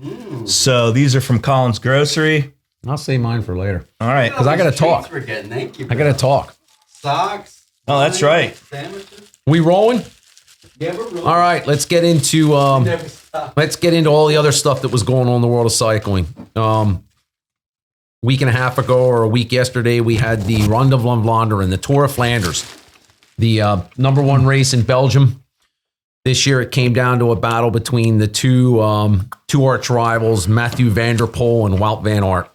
So these are from Collins Grocery. I'll save mine for later. All right. Because I got to talk. We're getting. Thank you, I got to talk. Socks. Oh, that's right. Sandwiches. We rolling? Yeah, we're rolling. All right, let's get into all the other stuff that was going on in the world of cycling. Week and a half ago or a week yesterday, we had the Ronde van Vlaanderen, the Tour of Flanders, the number one race in Belgium. This year, it came down to a battle between the two arch rivals, Mathieu van der Poel and Wout van Aert.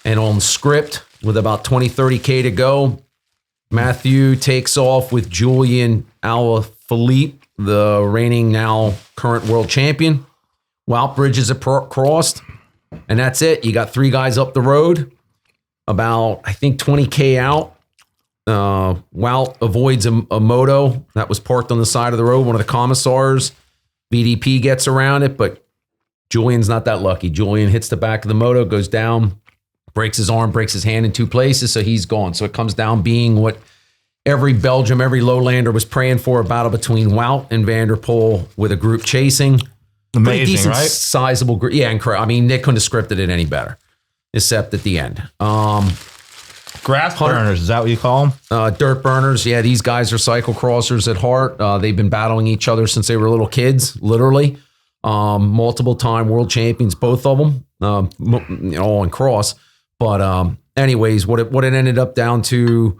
And on script, with about 30K to go, Mathieu takes off with Julian Alaphilippe, the reigning now current world champion. Wout bridges crossed, and that's it. You got three guys up the road, about, I think, 20K out. Wout avoids a moto that was parked on the side of the road, one of the commissars. VDP gets around it, but Julian's not that lucky. Julian hits the back of the moto, goes down, breaks his arm, breaks his hand in two places, so he's gone. So it comes down being what every lowlander was praying for, a battle between Wout and Van der Poel with a group chasing. Amazing, pretty decent, right? Sizable group. Yeah, incredible. I mean, they couldn't have scripted it any better, except at the end. Grass burners, is that what you call them? Dirt burners. Yeah, these guys are cyclocrossers at heart. They've been battling each other since they were little kids, literally. Multiple time world champions, both of them, all in cross. But anyways, what it ended up down to,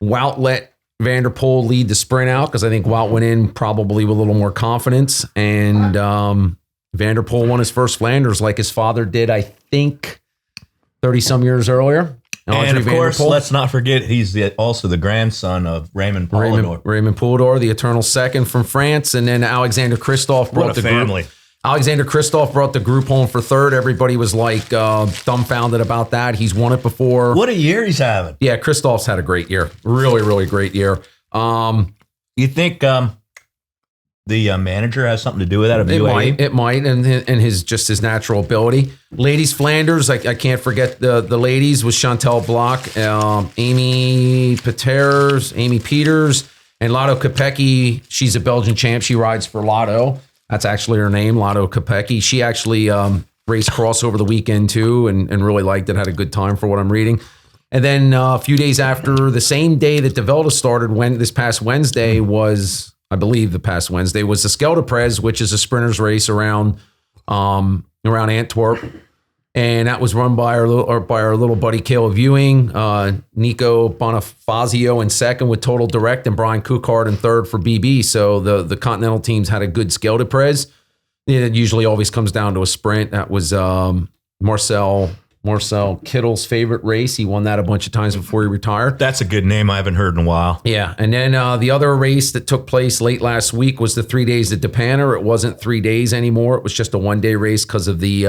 Wout let Van der Poel lead the sprint out because I think Wout went in probably with a little more confidence. And Van der Poel won his first Flanders like his father did, I think, 30-some years earlier. And of course, let's not forget, he's also the grandson of Raymond Poulidor. Raymond Poulidor, the eternal second from France. And then Alexander Kristoff brought the family. Alexander Kristoff brought the group home for third. Everybody was like dumbfounded about that. He's won it before. What a year he's having. Yeah, Kristoff's had a great year. Really, really great year. You think the manager has something to do with that? It might, and his natural ability. Ladies Flanders, I can't forget the ladies with Chantal Bloch, Amy Peters, and Lotto Kopecky. She's a Belgian champ. She rides for Lotto. That's actually her name, Lotto Kopecky. She actually raced cross over the weekend too, and really liked it. Had a good time for what I'm reading. And then a few days after, the same day that the Vuelta started, this past Wednesday was, I believe the past Wednesday, was the Scheldeprijs, which is a sprinter's race around Antwerp. And that was run by our little buddy Caleb Ewing, Nico Bonifazio in second with Total Direct, and Brian Cookard in third for BB. So the Continental teams had a good Scheldeprijs. It usually always comes down to a sprint. That was Marcel Kittle's favorite race. He won that a bunch of times before he retired. That's a good name I haven't heard in a while. Yeah. And then the other race that took place late last week was the 3 days at Depanner. It wasn't 3 days anymore. It was just a one-day race because of the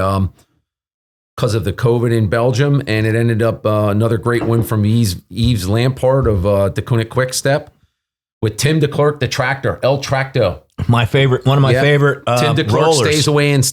COVID in Belgium. And it ended up another great win from Yves Lampard of De Koning Quick-Step with Tim de Klerk, the tractor, El Tracto. One of my favorite Tim de Klerk rollers. stays away and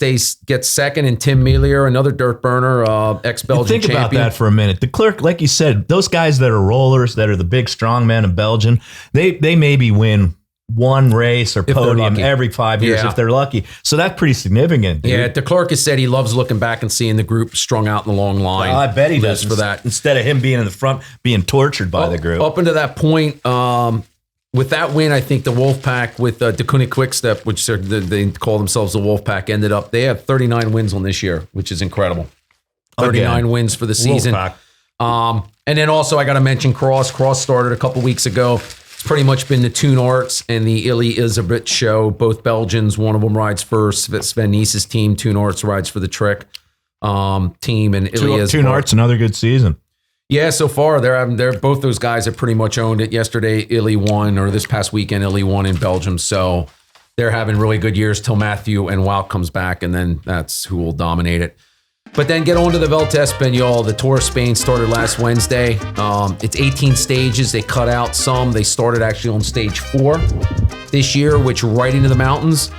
gets second, and Tim Melior, another dirt burner, ex-Belgian champion. Think about that for a minute. De Klerk, like you said, those guys that are rollers, that are the big strong men of Belgium, they maybe win one race or they're podium lucky. every 5 years Yeah. if they're lucky. So that's pretty significant, dude. Yeah, De Klerk has said he loves looking back and seeing the group strung out in the long line. I bet he does for that. Instead of him being in the front, being tortured by the group. Up until that point, with that win, I think the Wolfpack with DeKooning Quickstep, which they call themselves the Wolfpack, ended up, they have 39 wins on this year, which is incredible. 39 wins for the season. Wolfpack. And then also I got to mention Cross. Cross started a couple weeks ago. It's pretty much been the Toon Arts and the Illy Isabrit show. Both Belgians. One of them rides for Sven Nice's team. Toon Arts rides for the Trek team. And Illy Toon Arts, another good season. Yeah, so far they're both those guys have pretty much owned it. Yesterday, Illy won, or this past weekend, Illy won in Belgium. So they're having really good years till Matthew and Wout comes back, and then that's who will dominate it. But then get on to the Vuelta Español. The Tour of Spain started last Wednesday. It's 18 stages. They cut out some. They started actually on stage 4 this year, which right into the mountains.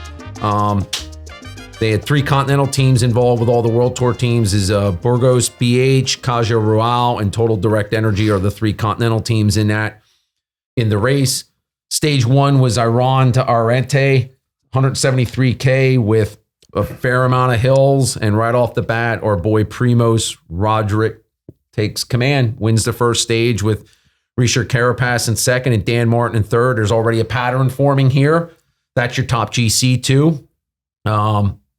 They had 3 continental teams involved with all the World Tour teams. Is Burgos, BH, Caja Rural, and Total Direct Energy are the 3 continental teams in the race. Stage 1 was Iran to Arente, 173K with a fair amount of hills, and right off the bat, our boy Primoz Roglic takes command, wins the first stage with Richard Carapaz in second and Dan Martin in third. There's already a pattern forming here. That's your top GC2.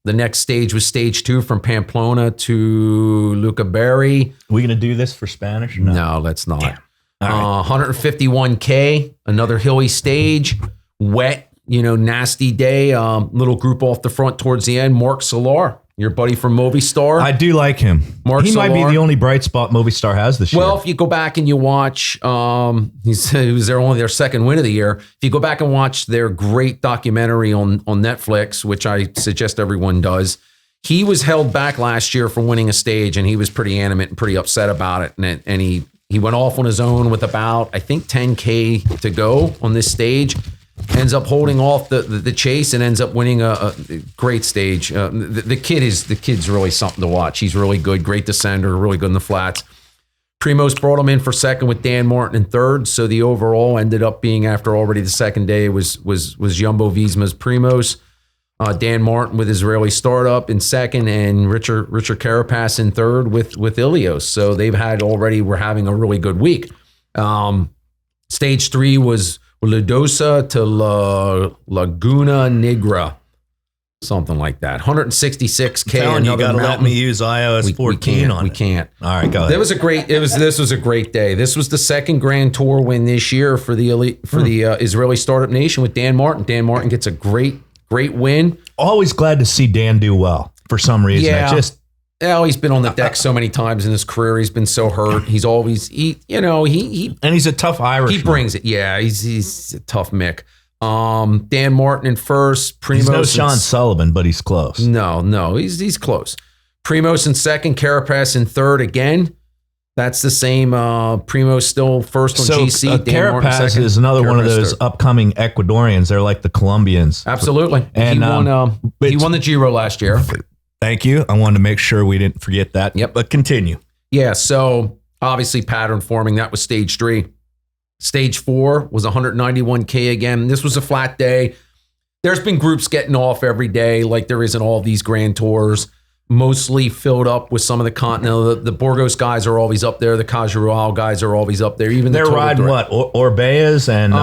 The next stage was stage 2 from Pamplona to Lucaberry. We going to do this for Spanish? Or No, let's not. All right. 151K, another hilly stage, wet, nasty day. Little group off the front towards the end. Mark Solar, your buddy from Movistar. I do like him. Mark He might be Solar. the only bright spot Movistar has this year. Well, if you go back and you watch, he was only their second win of the year. If you go back and watch their great documentary on Netflix, which I suggest everyone does, he was held back last year for winning a stage, and he was pretty animate and pretty upset about it. And he went off on his own with about, I think, 10K to go on this stage. Ends up holding off the chase and ends up winning a great stage. The kid's really something to watch. He's really good, great descender, really good in the flats. Primoz brought him in for second with Dan Martin in third. So the overall ended up being, after already the second day, was Jumbo Visma's Primoz, Dan Martin with Israeli Startup in second, and Richard Carapaz in third with Ilios. So we're having a really good week. Stage 3 was Ludosa to Laguna Negra, something like that. 166K. telling you, got to let mountain. me use iOS 14 on We it. can't. All right, go ahead. This was a great day. This was the second Grand Tour win this year for the Israeli Startup Nation with Dan Martin. Dan Martin gets a great win. Always glad to see Dan do well for some reason. Yeah. He's been on the deck so many times in his career. He's been so hurt. He's always and he's a tough Irishman. he brings it. Yeah, he's a tough Mick. Dan Martin in first. Primoz He's no in Sean Sullivan, but he's close. No, he's close. Primoz in second, Carapaz in third again. That's the same. Primoz still first on GC. Dan Martin Carapaz second. is another one of Carapaz those third. upcoming Ecuadorians. They're like the Colombians. Absolutely. And, he won the Giro last year. Thank you. I wanted to make sure we didn't forget that. Yep. But continue. Yeah, so obviously pattern forming. That was stage 3. Stage 4 was 191K again. This was a flat day. There's been groups getting off every day, like there is in all these Grand Tours. Mostly filled up with some of the continental. The Burgos guys are always up there. The Caja Rural guys are always up there. Even They're the riding Direct. what? Orbeas and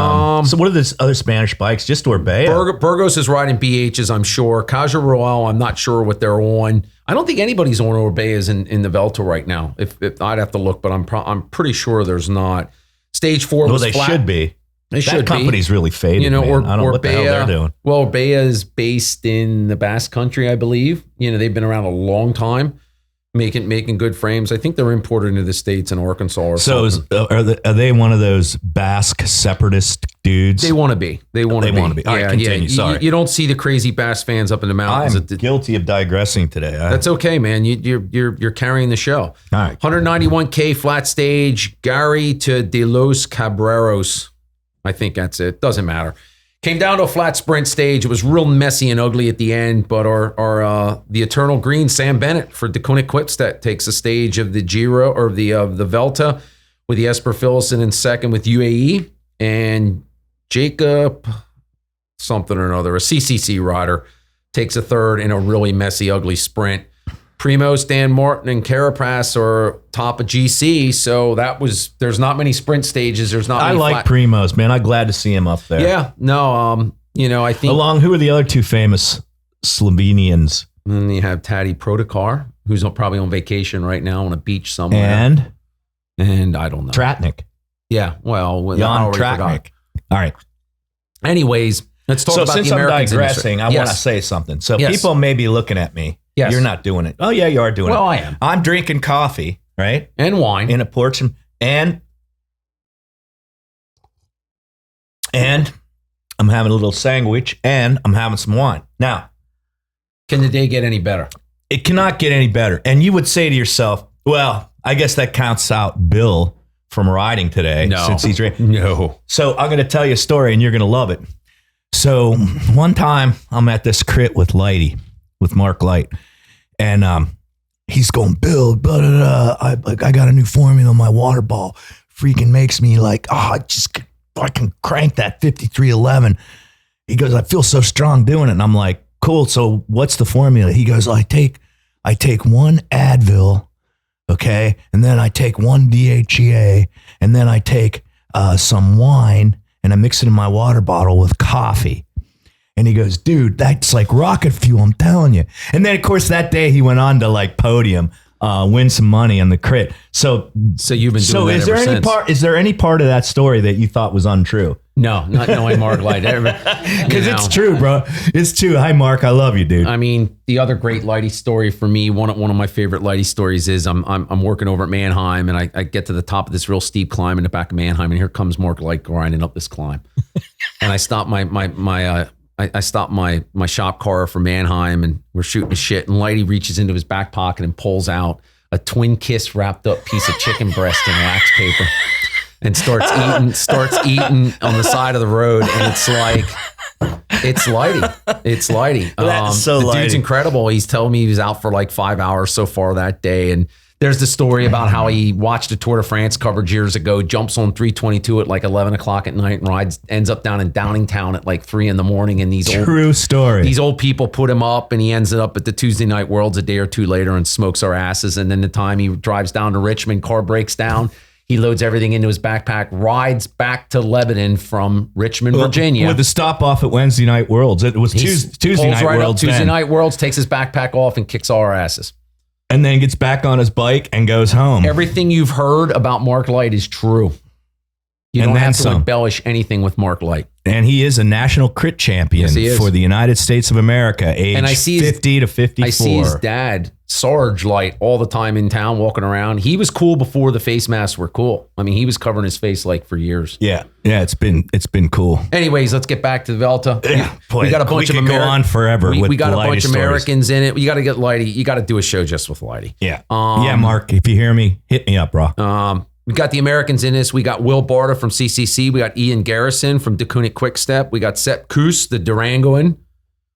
so what are these other Spanish bikes? Just Orbea. Burgos is riding BHs, I'm sure. Caja Rural, I'm not sure what they're on. I don't think anybody's on Orbeas in the Vuelta right now. If I'd have to look, but I'm pretty sure there's not. Stage 4 Well, was they flat. should be. They That should company's be. really faded. Man. I don't know what the hell they're doing. Well, Orbea is based in the Basque Country, I believe. They've been around a long time, making good frames. I think they're imported into the States and Arkansas or So something. are they one of those Basque separatist dudes? They want to be. They want to be. All right, continue. Sorry. You don't see the crazy Basque fans up in the mountains. I'm guilty of digressing today. That's okay, man. You're carrying the show. All right. 191K flat stage, Gary to De Los Cabreros. I think that's it. Doesn't matter. Came down to a flat sprint stage. It was real messy and ugly at the end, but the eternal green Sam Bennett for DeKooning Quickstep takes the stage of the Giro or the Vuelta with Jesper Philipsen in second with UAE, and Jacob something or another. A CCC rider takes a third in a really messy, ugly sprint. Primo, Dan Martin, and Carapaz are top of GC. So there's not many sprint stages. There's not. I many like Primos, man. I'm glad to see him up there. Yeah, no, I think who are the other two famous Slovenians? And then you have Tadej Pogačar, who's probably on vacation right now on a beach somewhere. And I don't know. Tratnik. Yeah, well, Jan Tratnik. All right. Anyways, let's talk about since the Americans. I'm digressing, I want to say something. So people may be looking at me. Yes. You're not doing it. Oh, yeah, you are doing it. Well, I am. I'm drinking coffee, right? And wine. In a porch. And I'm having a little sandwich and I'm having some wine. Now, can the day get any better? It cannot get any better. And you would say to yourself, well, I guess that counts out Bill from riding today. No. Since he's No. So I'm going to tell you a story and you're going to love it. So one time I'm at this crit with Mark Light. And he's going, Bill, I got a new formula on my water ball. Freaking makes me like, I can crank that 5311. He goes, I feel so strong doing it. And I'm like, cool. So what's the formula? He goes, I take one Advil, okay, and then I take one DHEA, and then I take some wine, and I mix it in my water bottle with coffee. And he goes, dude, that's like rocket fuel, I'm telling you. And then, of course, that day he went on to like podium, win some money on the crit. So you've been doing that ever since. Is there any part of that story that you thought was untrue? No, not knowing Mark Light. Because it's true, bro. It's true. Hi, Mark. I love you, dude. I mean, the other great Lighty story for me, one of my favorite Lighty stories is I'm working over at Mannheim, and I get to the top of this real steep climb in the back of Mannheim, and here comes Mark Light grinding up this climb. And I stop I stopped my shop car for Mannheim, and we're shooting shit. And Lighty reaches into his back pocket and pulls out a Twin Kiss wrapped up piece of chicken breast in wax paper, and starts eating on the side of the road. And it's like, it's Lighty. That's so the Lighty. Dude's incredible. He's telling me he was out for like 5 hours so far that day, and there's the story about how he watched a Tour de France coverage years ago, jumps on 322 at like 11 o'clock at night, and ends up down in Downingtown at like 3 a.m. And these old people put him up, and he ends up at the Tuesday Night Worlds a day or two later and smokes our asses. And then the time he drives down to Richmond, car breaks down. He loads everything into his backpack, rides back to Lebanon from Richmond, Virginia. With the stop off at Wednesday Night Worlds. It was Tuesday Night Worlds. Tuesday Night Worlds, takes his backpack off and kicks all our asses. And then gets back on his bike and goes home. Everything you've heard about Mark Light is true. You don't have to embellish anything with Mark Light. And he is a national crit champion for the United States of America, age 50 to 54. I see his dad, Sarge Light, all the time in town walking around. He was cool before the face masks were cool. I mean, he was covering his face like for years. Yeah, it's been cool. Anyways, let's get back to the Vuelta. We got a bunch of Americans. Go on forever. We got a bunch of stories. Americans in it. You got to get Lighty. You got to do a show just with Lighty. Yeah. Mark, if you hear me, hit me up, bro. We got the Americans in this. We got Will Barta from CCC. We got Ian Garrison from DeKunik Quickstep. We got Sepp Kuss, the Durangoan,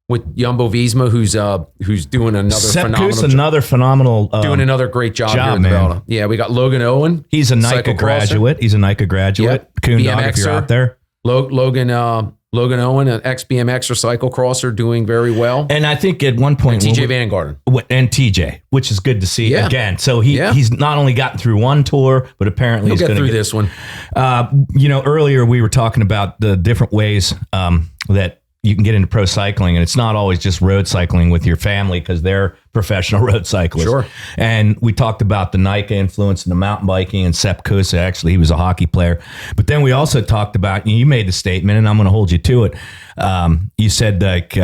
with Jumbo Visma, who's doing another phenomenal doing another great job here at the Vuelta. Yeah, we got Logan Owen. He's a NICA graduate. Yep. Coondog, if you're out there. Logan Owen, an ex-BMXer cyclocrosser, doing very well. And I think at one point... And TJ Van Garden. And TJ, which is good to see again. So he's not only gotten through one tour, but apparently he'll get through this one. Earlier we were talking about the different ways that you can get into pro cycling, and it's not always just road cycling with your family because they're professional road cyclists. Sure. And we talked about the NICA influence in the mountain biking, and Sepp Kuss, actually, he was a hockey player. But then we also talked about, you made the statement, and I'm going to hold you to it. You said like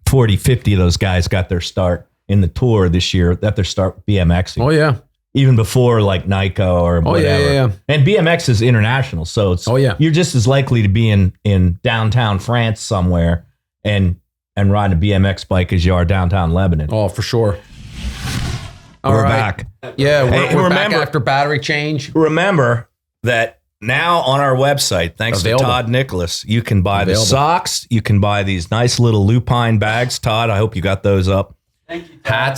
40, 50 of those guys got their start in the tour this year, got their start BMXing. Oh, yeah. Even before like NICA or whatever. Yeah. And BMX is international. So it's you're just as likely to be in downtown France somewhere and riding a BMX bike as you are downtown Lebanon. Oh, for sure. We're back. Yeah, we're back after battery change. Remember that now on our website, thanks to Todd Nicholas, you can buy the socks. You can buy these nice little Lupine bags. Todd, I hope you got those up. Thank you, Todd.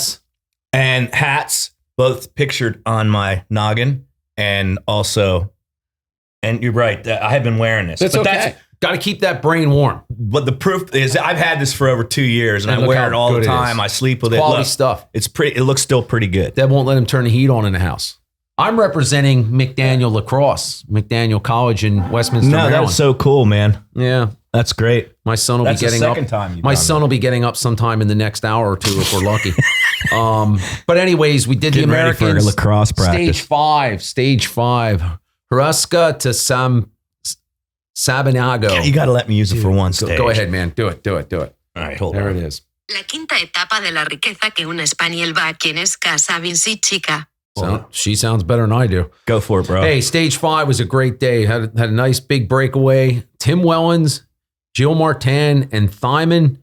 Hats. Both pictured on my noggin, and you're right. I have been wearing this. That's okay. Got to keep that brain warm. But the proof is I've had this for over 2 years and I look wear how it all good the it time. is. I sleep with it. Quality Look, stuff. It's pretty. It looks still pretty good. That won't let him turn the heat on in the house. I'm representing McDaniel Lacrosse, McDaniel College in Westminster, No, Maryland. that's so cool, man. Yeah. That's great. My son will That's be the getting second up. time you've My done son will be getting up sometime in the next hour or two if we're lucky. But anyways, we did Getting the ready for Americans lacrosse practice. Stage five. Huasca to Sabinago. You got to let me use it for one stage. Go ahead, man. Do it. All right, hold There on. it is. La quinta etapa de la riqueza que un español va a quien es casa Vinci chica. So, she sounds better than I do. Go for it, bro. Hey, stage 5 was a great day. Had a nice big breakaway. Tim Wellens, Gilles Martin, and Thyman.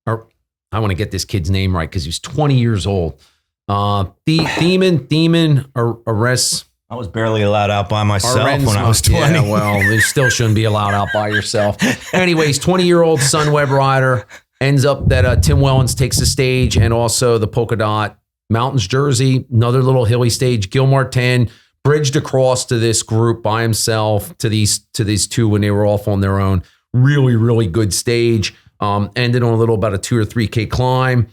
Or I want to get this kid's name right because he was 20 years old. Thiemann, Arrest. I was barely allowed out by myself when I was 20. Yeah, well, you still shouldn't be allowed out by yourself. Anyways, 20-year-old Sunweb rider ends up that Tim Wellens takes the stage and also the Polka Dot Mountains jersey, another little hilly stage. Gil Martin bridged across to this group by himself to these two when they were off on their own. Really, really good stage. Ended on a little about a 2 or 3K climb.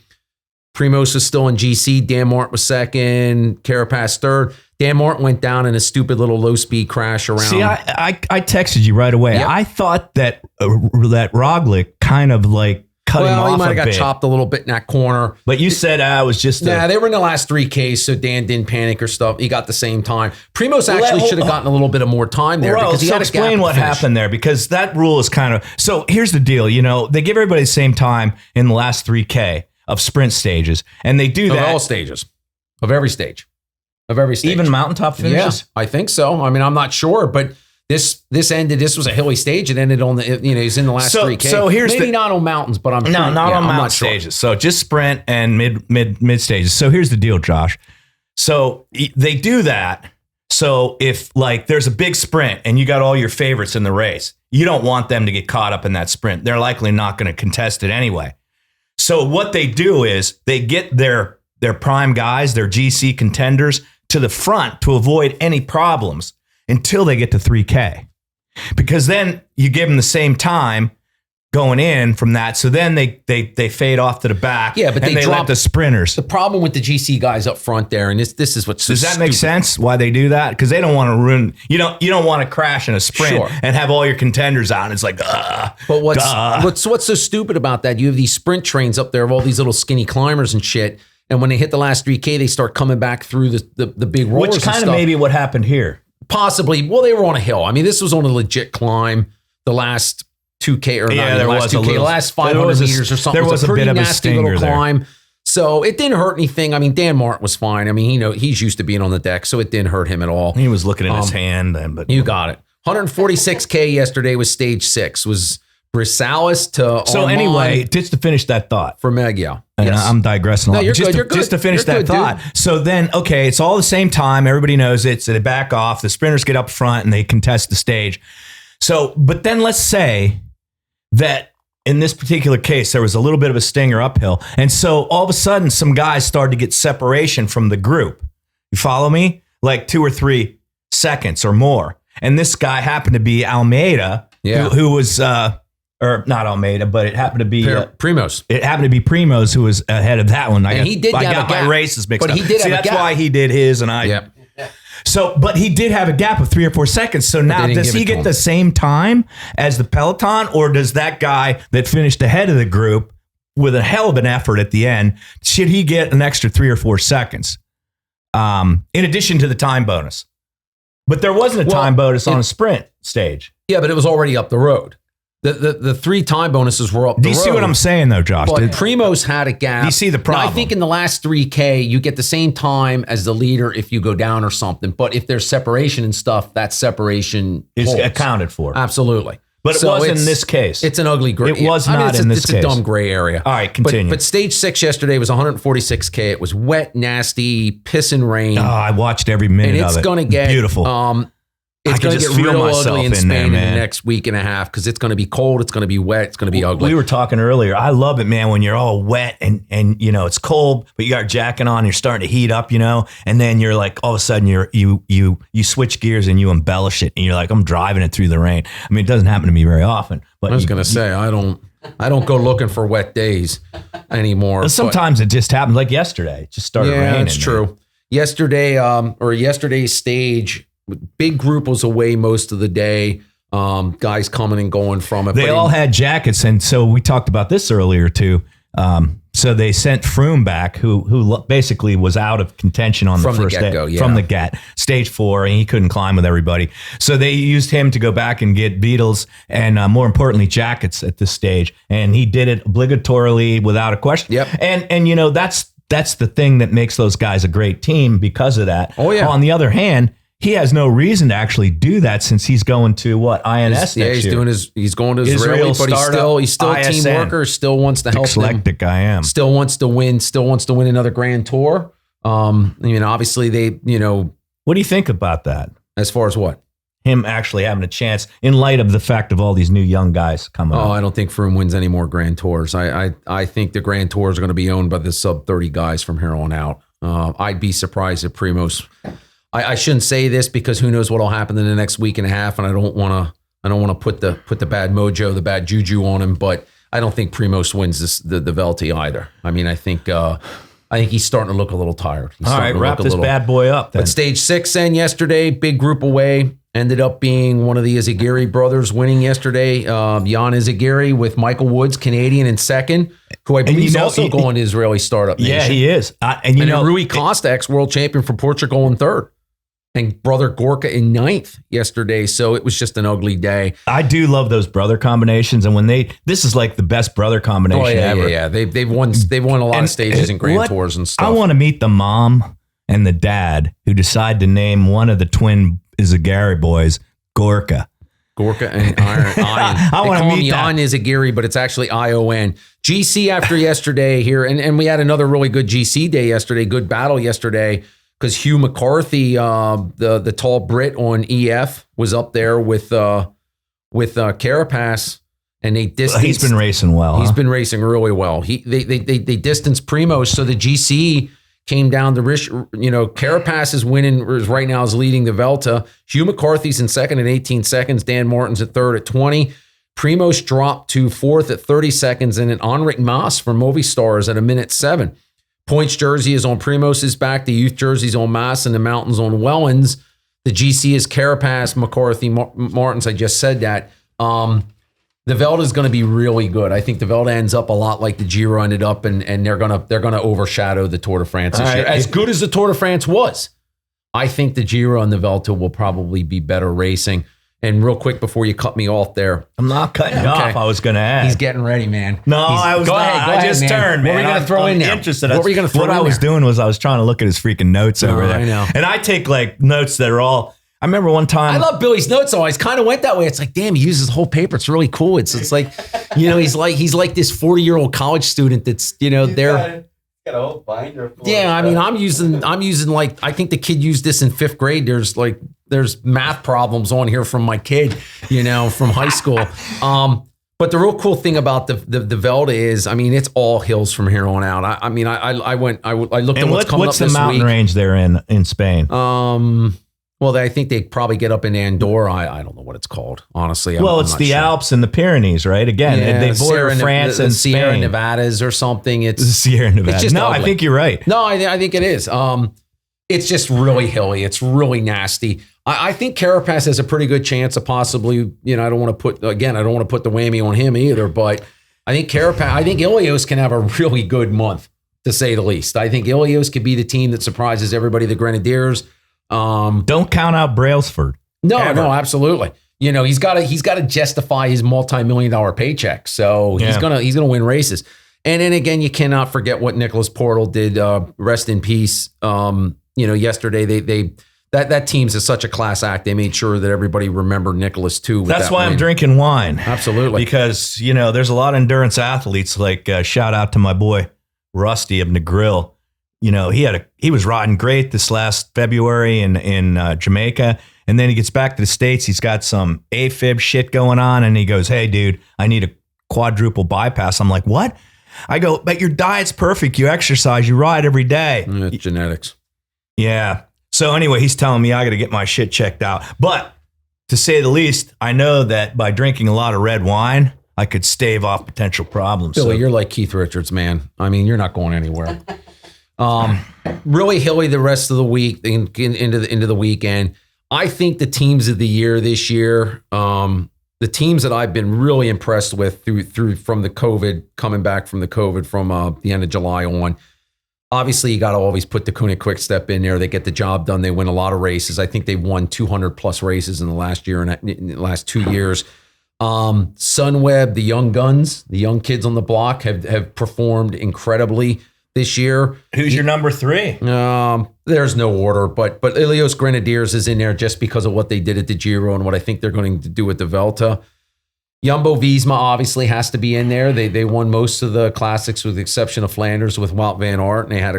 Primoz was still in GC. Dan Martin was second. Carapaz third. Dan Martin went down in a stupid little low-speed crash around. See, I texted you right away. Yep. I thought that Roglic kind of like cut him he off might a have got bit. chopped a little bit in that corner. But you said I was just Nah, they were in the last 3Ks, so Dan didn't panic or stuff. He got the same time. Primoz Well, actually should have gotten a little bit of more time there because he so had a gap explain to what finish. happened there, because that rule is kind of... So here's the deal. They give everybody the same time in the last 3K of sprint stages, and they do Of that. all stages. Of every stage. Of every stage. Even mountaintop finishes? Yeah, I think so. I mean, I'm not sure, but this was a hilly stage. It ended on the, he's in the last 3K. So here's maybe the- not on mountains, but I'm No, sure, not on I'm mountain sure. stages. So just sprint and mid stages. So here's the deal, Josh. So they do that. So if like there's a big sprint and you got all your favorites in the race, you don't want them to get caught up in that sprint. They're likely not going to contest it anyway. So what they do is they get their prime guys, their GC contenders to the front to avoid any problems until they get to 3K. Because then you give them the same time going in from that. So then they fade off to the back. Yeah, but and they let drop the sprinters. The problem with the GC guys up front there, and this is what's so Does that make stupid. sense why they do that? Because they don't want to ruin, you don't want to crash in a sprint Sure. and have all your contenders out. And it's like, But what's so stupid about that? You have these sprint trains up there of all these little skinny climbers and shit. And when they hit the last 3K, they start coming back through the big rollers. which kind and of stuff. maybe what happened here. Possibly. Well, they were on a hill. I mean, this was on a legit climb. The last 2K or Yeah, not there the last was a 2K, little- the last there 500 was a- meters or something. there It was a pretty bit of a nasty stinger little there. climb. So it didn't hurt anything. I mean, Dan Martin was fine. I mean, he's used to being on the deck, so it didn't hurt him at all. He was looking at his hand, but You got it. 146K yesterday was stage 6. Was Brisalis to So Armand anyway, just to finish that thought. for Megia. And Yes. I'm digressing a lot. No, you're just good, to, you're good. Just to finish You're that good, thought. dude. So then, okay, it's all the same time. Everybody knows it. So they back off. The sprinters get up front and they contest the stage. So, but then let's say that in this particular case, there was a little bit of a stinger uphill. And so all of a sudden, some guys started to get separation from the group. You follow me? Like 2 or 3 seconds or more. And this guy happened to be Almeida, Yeah. who was, or not Almeida, but it happened to be Primoz. it happened to be Primoz who was ahead of that one. And he did I have got a gap. my races mixed But up. he did have a that's gap. why he did his and I. Yep. So, but he did have a gap of 3 or 4 seconds. So now, didn't does give he it to get him. the same time as the peloton, or does that guy that finished ahead of the group with a hell of an effort at the end, should he get an extra 3 or 4 seconds? In addition to the time bonus. But there wasn't a Well, time bonus on a sprint stage. Yeah, but it was already up the road. The 3 time bonuses were up the road. Do you see what I'm saying though, Josh? But Primoz had a gap. Do you see the Now, problem? I think in the last 3K, you get the same time as the leader if you go down or something. But if there's separation and stuff, that separation is holds. accounted for. Absolutely. But it So wasn't in it's- this case. It's an ugly gray. It was not in this It's case. a dumb gray area. All right, continue. But stage 6 yesterday was 146K. It was wet, nasty, piss and rain. Oh, I watched every minute and of it's it. going to get beautiful. It's can going to just get feel real myself ugly in in Spain there, in the man. next week and a half because it's going to be cold, it's going to be wet, it's going to be ugly. We were talking earlier. I love it, man, when you're all wet and it's cold, but you got your jacket on, you're starting to heat up, and then you're like, all of a sudden you switch gears and you embellish it, and you're like, I'm driving it through the rain. I mean, it doesn't happen to me very often. But I was going to say, I don't go looking for wet days anymore. Sometimes it just happens, like yesterday. It just started raining. Yeah, it's true. Yesterday's stage, big group was away most of the day. Guys coming and going from it. They all had jackets, and so we talked about this earlier too. So they sent Froome back, who basically was out of contention on the first day from the get, stage 4, and he couldn't climb with everybody. So they used him to go back and get Beatles and more importantly jackets at this stage, and he did it obligatorily without a question. Yep. And that's the thing that makes those guys a great team because of that. Oh yeah. On the other hand, he has no reason to actually do that since he's going to INS next year. He's going to Israel, but he's still a team worker, still wants to help Dyslexic them. I am. Still wants to win another Grand Tour. Obviously What do you think about that? As far as what? Him actually having a chance in light of the fact of all these new young guys coming up. I don't think Froome wins any more Grand Tours. I think the Grand Tours are going to be owned by the sub 30 guys from here on out. I'd be surprised if Primoz. I shouldn't say this because who knows what will happen in the next week and a half, and I don't want to put the bad mojo, the bad juju on him. But I don't think Primoz wins the Vuelta either. I mean, I think he's starting to look a little tired. All right, wrap this bad boy up then. But stage 6 yesterday, big group away. Ended up being one of the Izagirre brothers winning yesterday. Jan Izagirre with Michael Woods, Canadian, in second, who I believe is also going to Israeli startup nation. Yeah, he is. And Rui Costa, ex-world champion from Portugal, in third. And brother Gorka in 9th yesterday. So it was just an ugly day. I do love those brother combinations. And when this is like the best brother combination ever. Yeah. They've won a lot of stages and Grand Tours and stuff. I want to meet the mom and the dad who decide to name one of the twin Izagirre boys Gorka. Gorka and Iron. I want to meet Jan Izagirre, but it's actually ION. GC after yesterday here, and we had another really good GC day yesterday, good battle yesterday, because Hugh McCarthy, the tall Brit on EF, was up there with Carapaz, and they distanced. He's been racing well. He's been racing really well. They distanced Primoz, so the GC came down to Carapaz is winning right now, is leading the Vuelta. Hugh McCarthy's in second at 18 seconds. Dan Martin's at third at 20. Primoz dropped to fourth at 30 seconds, and then Enric Mas from Movistar is at 1:07. Points jersey is on Primoz's back. The youth jersey is on Mas, and the mountains on Wellens. The GC is Carapaz, McCarthy, Martins. I just said that. The Vuelta is going to be really good. I think the Vuelta ends up a lot like the Giro ended up, and they're gonna overshadow the Tour de France this year. As good as the Tour de France was, I think the Giro and the Vuelta will probably be better racing. And real quick before you cut me off there, I'm not cutting you off. I was going to ask. He's getting ready, man. No, I was. Go ahead, I just turned, man. What were you going to throw in there? Interested. What were you going to throw in there? What I was doing was I was trying to look at his freaking notes over there. I know. And I take like notes that are all. I remember one time. I love Billy's notes. Always kind of went that way. It's like, damn, he uses the whole paper. It's really cool. It's like, he's like this 40-year-old college student that's they're. Got a whole binder full Yeah, of I mean, stuff. I'm using like, I think the kid used this in 5th grade. There's math problems on here from my kid, from high school. But the real cool thing about the Vuelta is, I mean, it's all hills from here on out. I looked at what's coming up this week. What's the mountain range they're in Spain? Well, I think they probably get up in Andorra. I don't know what it's called, honestly. I'm it's not the sure. Alps and the Pyrenees, right? Again, they border France and Sierra Spain. Nevadas or something. It's Sierra Nevada. It's just no, ugly. I think you're right. No, I think it is. It's just really hilly. It's really nasty. I think Carapaz has a pretty good chance of possibly, I don't want to put the whammy on him either, but I think Ilios can have a really good month, to say the least. I think Ilios could be the team that surprises everybody, the Grenadiers. Don't count out Brailsford. No, absolutely. He's got to justify his multi-million-dollar paycheck. So he's gonna win races. And then again, you cannot forget what Nicholas Portal did. Rest in peace. Yesterday that team's such a class act. They made sure that everybody remembered Nicholas too. That's why I'm drinking wine. Absolutely. Because, there's a lot of endurance athletes, like shout out to my boy Rusty of Negril. He was riding great this last February in Jamaica. And then he gets back to the States. He's got some AFib shit going on. And he goes, hey, dude, I need a quadruple bypass. I'm like, what? I go, but your diet's perfect. You exercise, you ride every day. It's genetics. Yeah. So anyway, he's telling me I got to get my shit checked out. But to say the least, I know that by drinking a lot of red wine, I could stave off potential problems. Billy, you're like Keith Richards, man. I mean, you're not going anywhere. Really hilly the rest of the week into the weekend. I think the teams of the year this year, the teams that I've been really impressed with through from the COVID, coming back from the COVID from the end of July on. Obviously, you got to always put the Koenig Quick Step in there. They get the job done. They win a lot of races. I think they've won 200 plus races in the last year and in the last 2 years. Sunweb, the young guns, the young kids on the block have performed incredibly this year. Who's your number 3? There's no order, but Ilios Grenadiers is in there just because of what they did at the Giro and what I think they're going to do at the Vuelta. Jumbo Visma obviously has to be in there. They won most of the classics with the exception of Flanders with Wout van Aert, and they had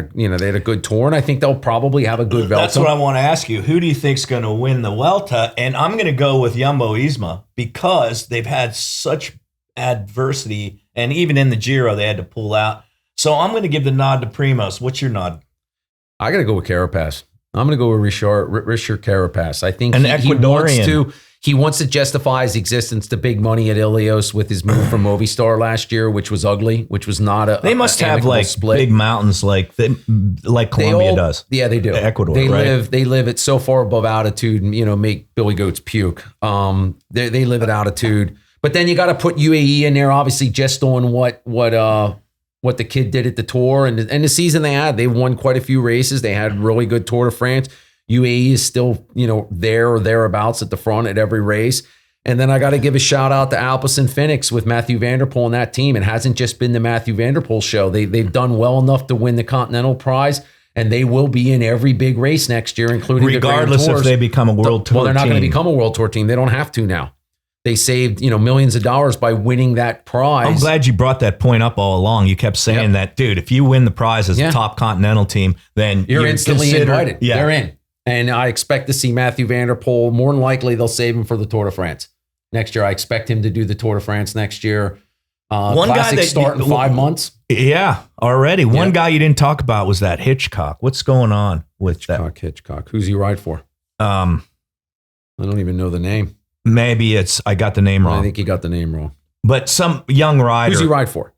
a good tour, and I think they'll probably have a good Vuelta. That's what I want to ask you. Who do you think's going to win the Vuelta? And I'm going to go with Jumbo Visma because they've had such adversity, and even in the Giro they had to pull out. So I'm going to give the nod to Primoz. What's your nod? I got to go with Carapaz. I'm going to go with Richard Carapaz. I think he wants to justify his existence to big money at Ilios with his move from Movistar last year, which was ugly, which was not a. They must have like split. Big mountains like Colombia does. Yeah, they do. Ecuador, They live at so far above altitude, make Billy Goats puke. They live at altitude, but then you got to put UAE in there, obviously, just on what the kid did at the Tour and the season they had. They won quite a few races. They had really good Tour de France. UAE is still, there or thereabouts at the front at every race. And then I got to give a shout out to Alpecin Phoenix with Matthew Vanderpool and that team. It hasn't just been the Matthew Vanderpool show. They've done well enough to win the Continental Prize, and they will be in every big race next year, including regardless the Grand Tours. If they become a World Tour team. Well, they're not going to become a World Tour team. They don't have to now. They saved, millions of dollars by winning that prize. I'm glad you brought that point up all along. You kept saying that, dude, if you win the prize as a top Continental team, then you're instantly invited. Yeah. They're in. And I expect to see Matthew Vanderpool. More than likely, they'll save him for the Tour de France next year. I expect him to do the Tour de France next year. One guy that start in 5 months. Yeah, already. One guy you didn't talk about was that Hitchcock. What's going on with Hitchcock? Who's he ride for? I don't even know the name. Maybe I got the name wrong. I think you got the name wrong. But some young rider. Who's he ride for?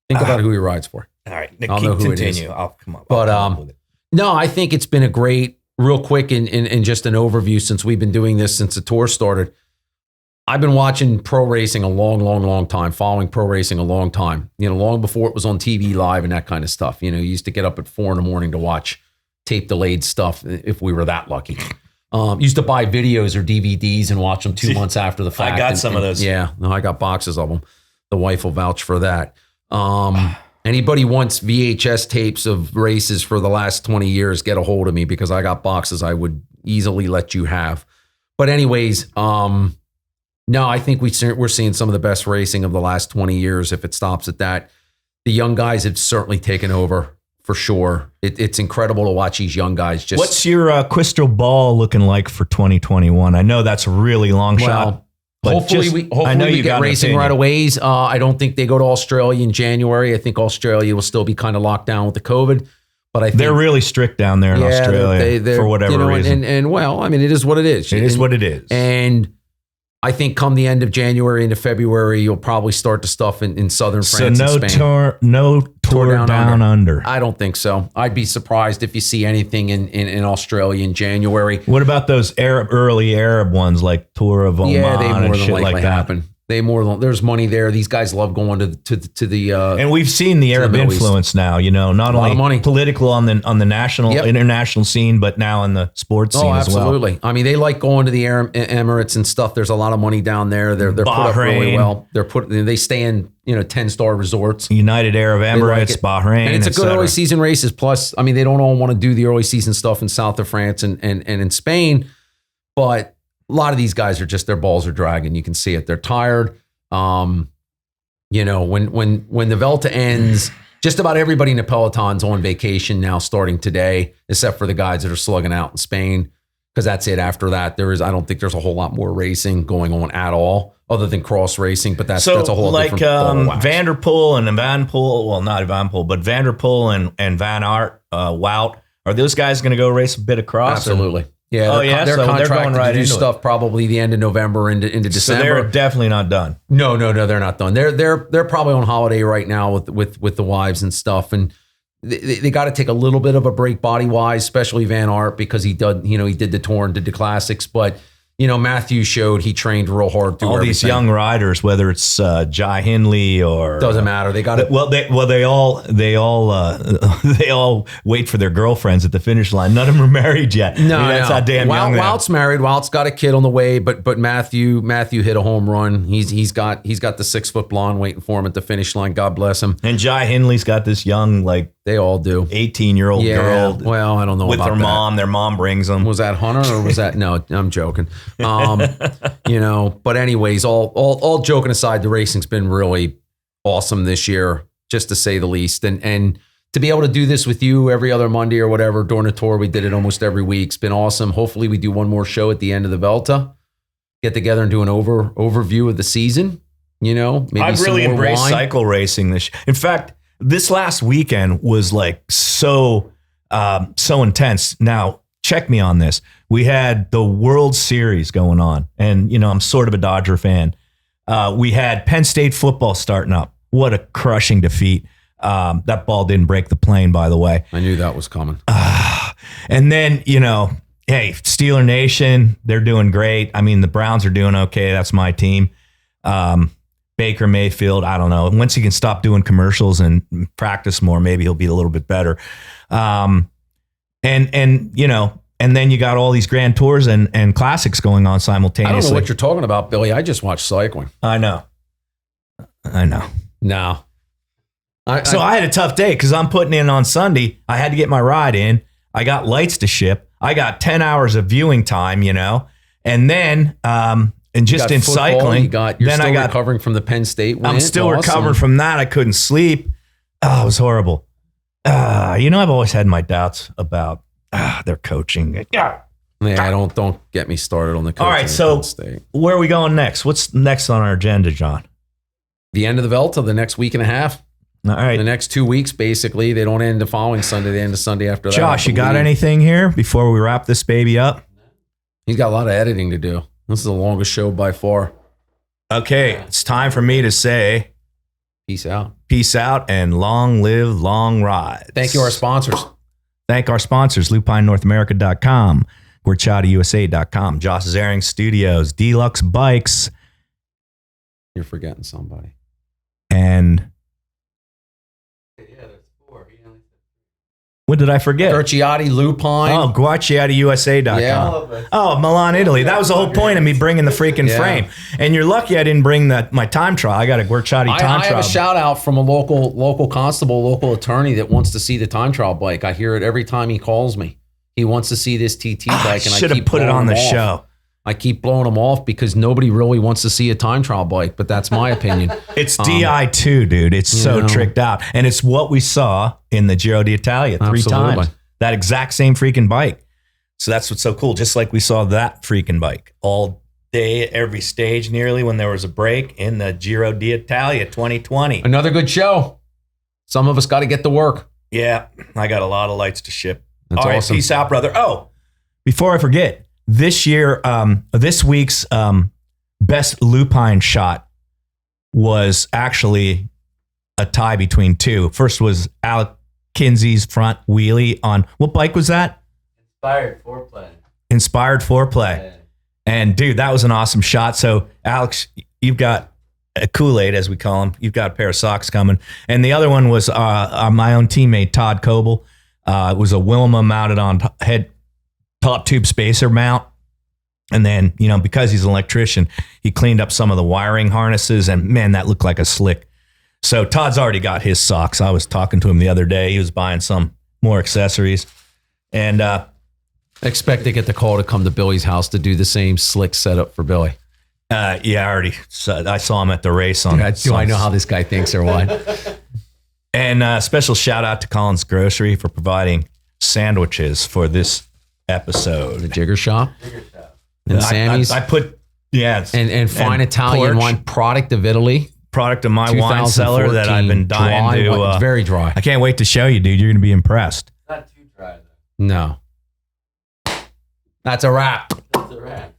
Think about who he rides for. All right, I'll know who continue. it is. I'll come up. But no, I think it's been a great. Real quick, in just an overview, since we've been doing this since the tour started, I've been watching pro racing a long time, following pro racing a long time, long before it was on TV live and that kind of stuff. You used to get up at 4 a.m. to watch tape delayed stuff if we were that lucky. Used to buy videos or DVDs and watch them 2 months after the fact. I got some of those. Yeah, no, I got boxes of them. The wife will vouch for that. Anybody wants VHS tapes of races for the last 20 years, get a hold of me because I got boxes I would easily let you have. But anyways, no, I think we're seeing some of the best racing of the last 20 years if it stops at that. The young guys have certainly taken over for sure. It's incredible to watch these young guys. What's your crystal ball looking like for 2021? I know that's a really long shot. Hopefully we get racing right away. I don't think they go to Australia in January. I think Australia will still be kind of locked down with the COVID. But I think they're really strict down there in Australia for whatever reason. And well, I mean, it is what it is. It is what it is. And I think come the end of January into February, you'll probably start the stuff in southern France and Spain. No tour down under. I don't think so. I'd be surprised if you see anything in Australia in January. What about those early Arab ones like Tour of Oman and shit like that? Happen. There's money there. These guys love going to the and we've seen the Arab influence now. Not only political on the national international scene, but now in the sports scene as well. Absolutely. I mean, they like going to the Emirates and stuff. There's a lot of money down there. They're put up really well. They stay in 10-star resorts. United Arab Emirates, Bahrain, and it's a good early season races. Plus, I mean, they don't all want to do the early season stuff in south of France and in Spain, but a lot of these guys are just, their balls are dragging. You can see it. They're tired. When the Vuelta ends, just about everybody in the peloton's on vacation now starting today, except for the guys that are slugging out in Spain because that's it. After that, I don't think there's a whole lot more racing going on at all, other than cross racing. But that's a whole different ball of wax. Vanderpool and Van Poel. Well, not Van Poel, but Vanderpool and Van Aert, Wout. Are those guys going to go race a bit across? Absolutely. Yeah. They're so contracted they're going right to do stuff stuff probably the end of November into December. So they're definitely not done. No, they're not done. They're probably on holiday right now with the wives and stuff, and they got to take a little bit of a break body wise, especially Van Aert, because he did the tour and did the classics, but. Matthew showed he trained real hard. All these young riders, whether it's Jai Hindley or doesn't matter. They got it. They all wait for their girlfriends at the finish line. None of them are married yet. That's how damn young they are. Wout's married. Wout's got a kid on the way, but Matthew hit a home run. He's got the 6-foot blonde waiting for him at the finish line. God bless him. And Jai Hindley's got this young they all do 18-year-old girl. Well, I don't know with about her that. mom. Their mom brings them. Was that Hunter or was that no? I'm joking. But anyways, all joking aside, the racing's been really awesome this year, just to say the least. And to be able to do this with you every other Monday or whatever during the tour, we did it almost every week. It's been awesome. Hopefully we do one more show at the end of the Vuelta, get together and do an overview of the season. Maybe I've really embraced cycle racing this year. In fact, this last weekend was like so intense. Now, check me on this. We had the World Series going on, and I'm sort of a Dodger fan. We had Penn State football starting up. What a crushing defeat. That ball didn't break the plane, by the way. I knew that was coming. And then, hey, Steeler Nation, they're doing great. I mean, the Browns are doing okay. That's my team. Baker Mayfield, I don't know. Once he can stop doing commercials and practice more, maybe he'll be a little bit better. And then you got all these grand tours and classics going on simultaneously. I don't know what you're talking about, Billy. I just watched cycling. I know. No. I had a tough day because I'm putting in on Sunday. I had to get my ride in. I got lights to ship. I got 10 hours of viewing time, and then and just in football, cycling, you're still recovering from the Penn State win. I'm still recovering from that. I couldn't sleep. Oh, it was horrible. I've always had my doubts about their coaching. Yeah, don't get me started on the coaching. All right, so where are we going next? What's next on our agenda, John? The end of the Vuelta, the next week and a half. All right. The next 2 weeks, basically. They don't end the following Sunday. They end the Sunday after that. Josh, you got anything here before we wrap this baby up? He's got a lot of editing to do. This is the longest show by far. Okay, it's time for me to say peace out. Peace out and long live, long rides. Thank you, our sponsors. Thank our sponsors, LupineNorthAmerica.com, GUERCIOTTIUSA.com, Josh Zaring Studios, Deluxx Bikes. You're forgetting somebody. And what did I forget? GUERCIOTTI, Lupine. Oh, GUERCIOTTIUSA.com. Yeah. Oh, Milan, Italy. That was the whole point of me bringing the freaking frame. And you're lucky I didn't bring my time trial. I got a GUERCIOTTI time trial. I have a shout out from a local constable, local attorney that wants to see the time trial bike. I hear it every time he calls me. He wants to see this TT bike. And I should have put it on the show. I keep blowing them off because nobody really wants to see a time trial bike, but that's my opinion. It's DI2, dude. It's so tricked out. And it's what we saw in the Giro d'Italia 3 times. That exact same freaking bike. So that's what's so cool. Just like we saw that freaking bike all day, every stage nearly when there was a break in the Giro d'Italia 2020. Another good show. Some of us got to get to work. Yeah, I got a lot of lights to ship. That's all right, awesome. Peace out, brother. Oh, before I forget, this week's best Lupine shot was actually a tie between two. First was Alec Kinsey's front wheelie on, what bike was that? Inspired Foreplay. Yeah. And dude, that was an awesome shot. So Alex, you've got a Kool-Aid, as we call him. You've got a pair of socks coming. And the other one was my own teammate, Todd Coble. It was a Wilma mounted on top tube spacer mount. And then, because he's an electrician, he cleaned up some of the wiring harnesses, and man, that looked like a slick. So Todd's already got his socks. I was talking to him the other day. He was buying some more accessories. And expect to get the call to come to Billy's house to do the same slick setup for Billy. I saw him at the race on. Do I know how this guy thinks or what? And special shout out to Collins Grocery for providing sandwiches for this episode. The Jigger Shop. Bigger shop. And Sammy's. I put, and fine and Italian Porch, wine, product of Italy. product of my wine cellar that I've been dying dry, to. it's very dry. I can't wait to show you, dude. You're going to be impressed. Not too dry though. No. That's a wrap. That's a wrap.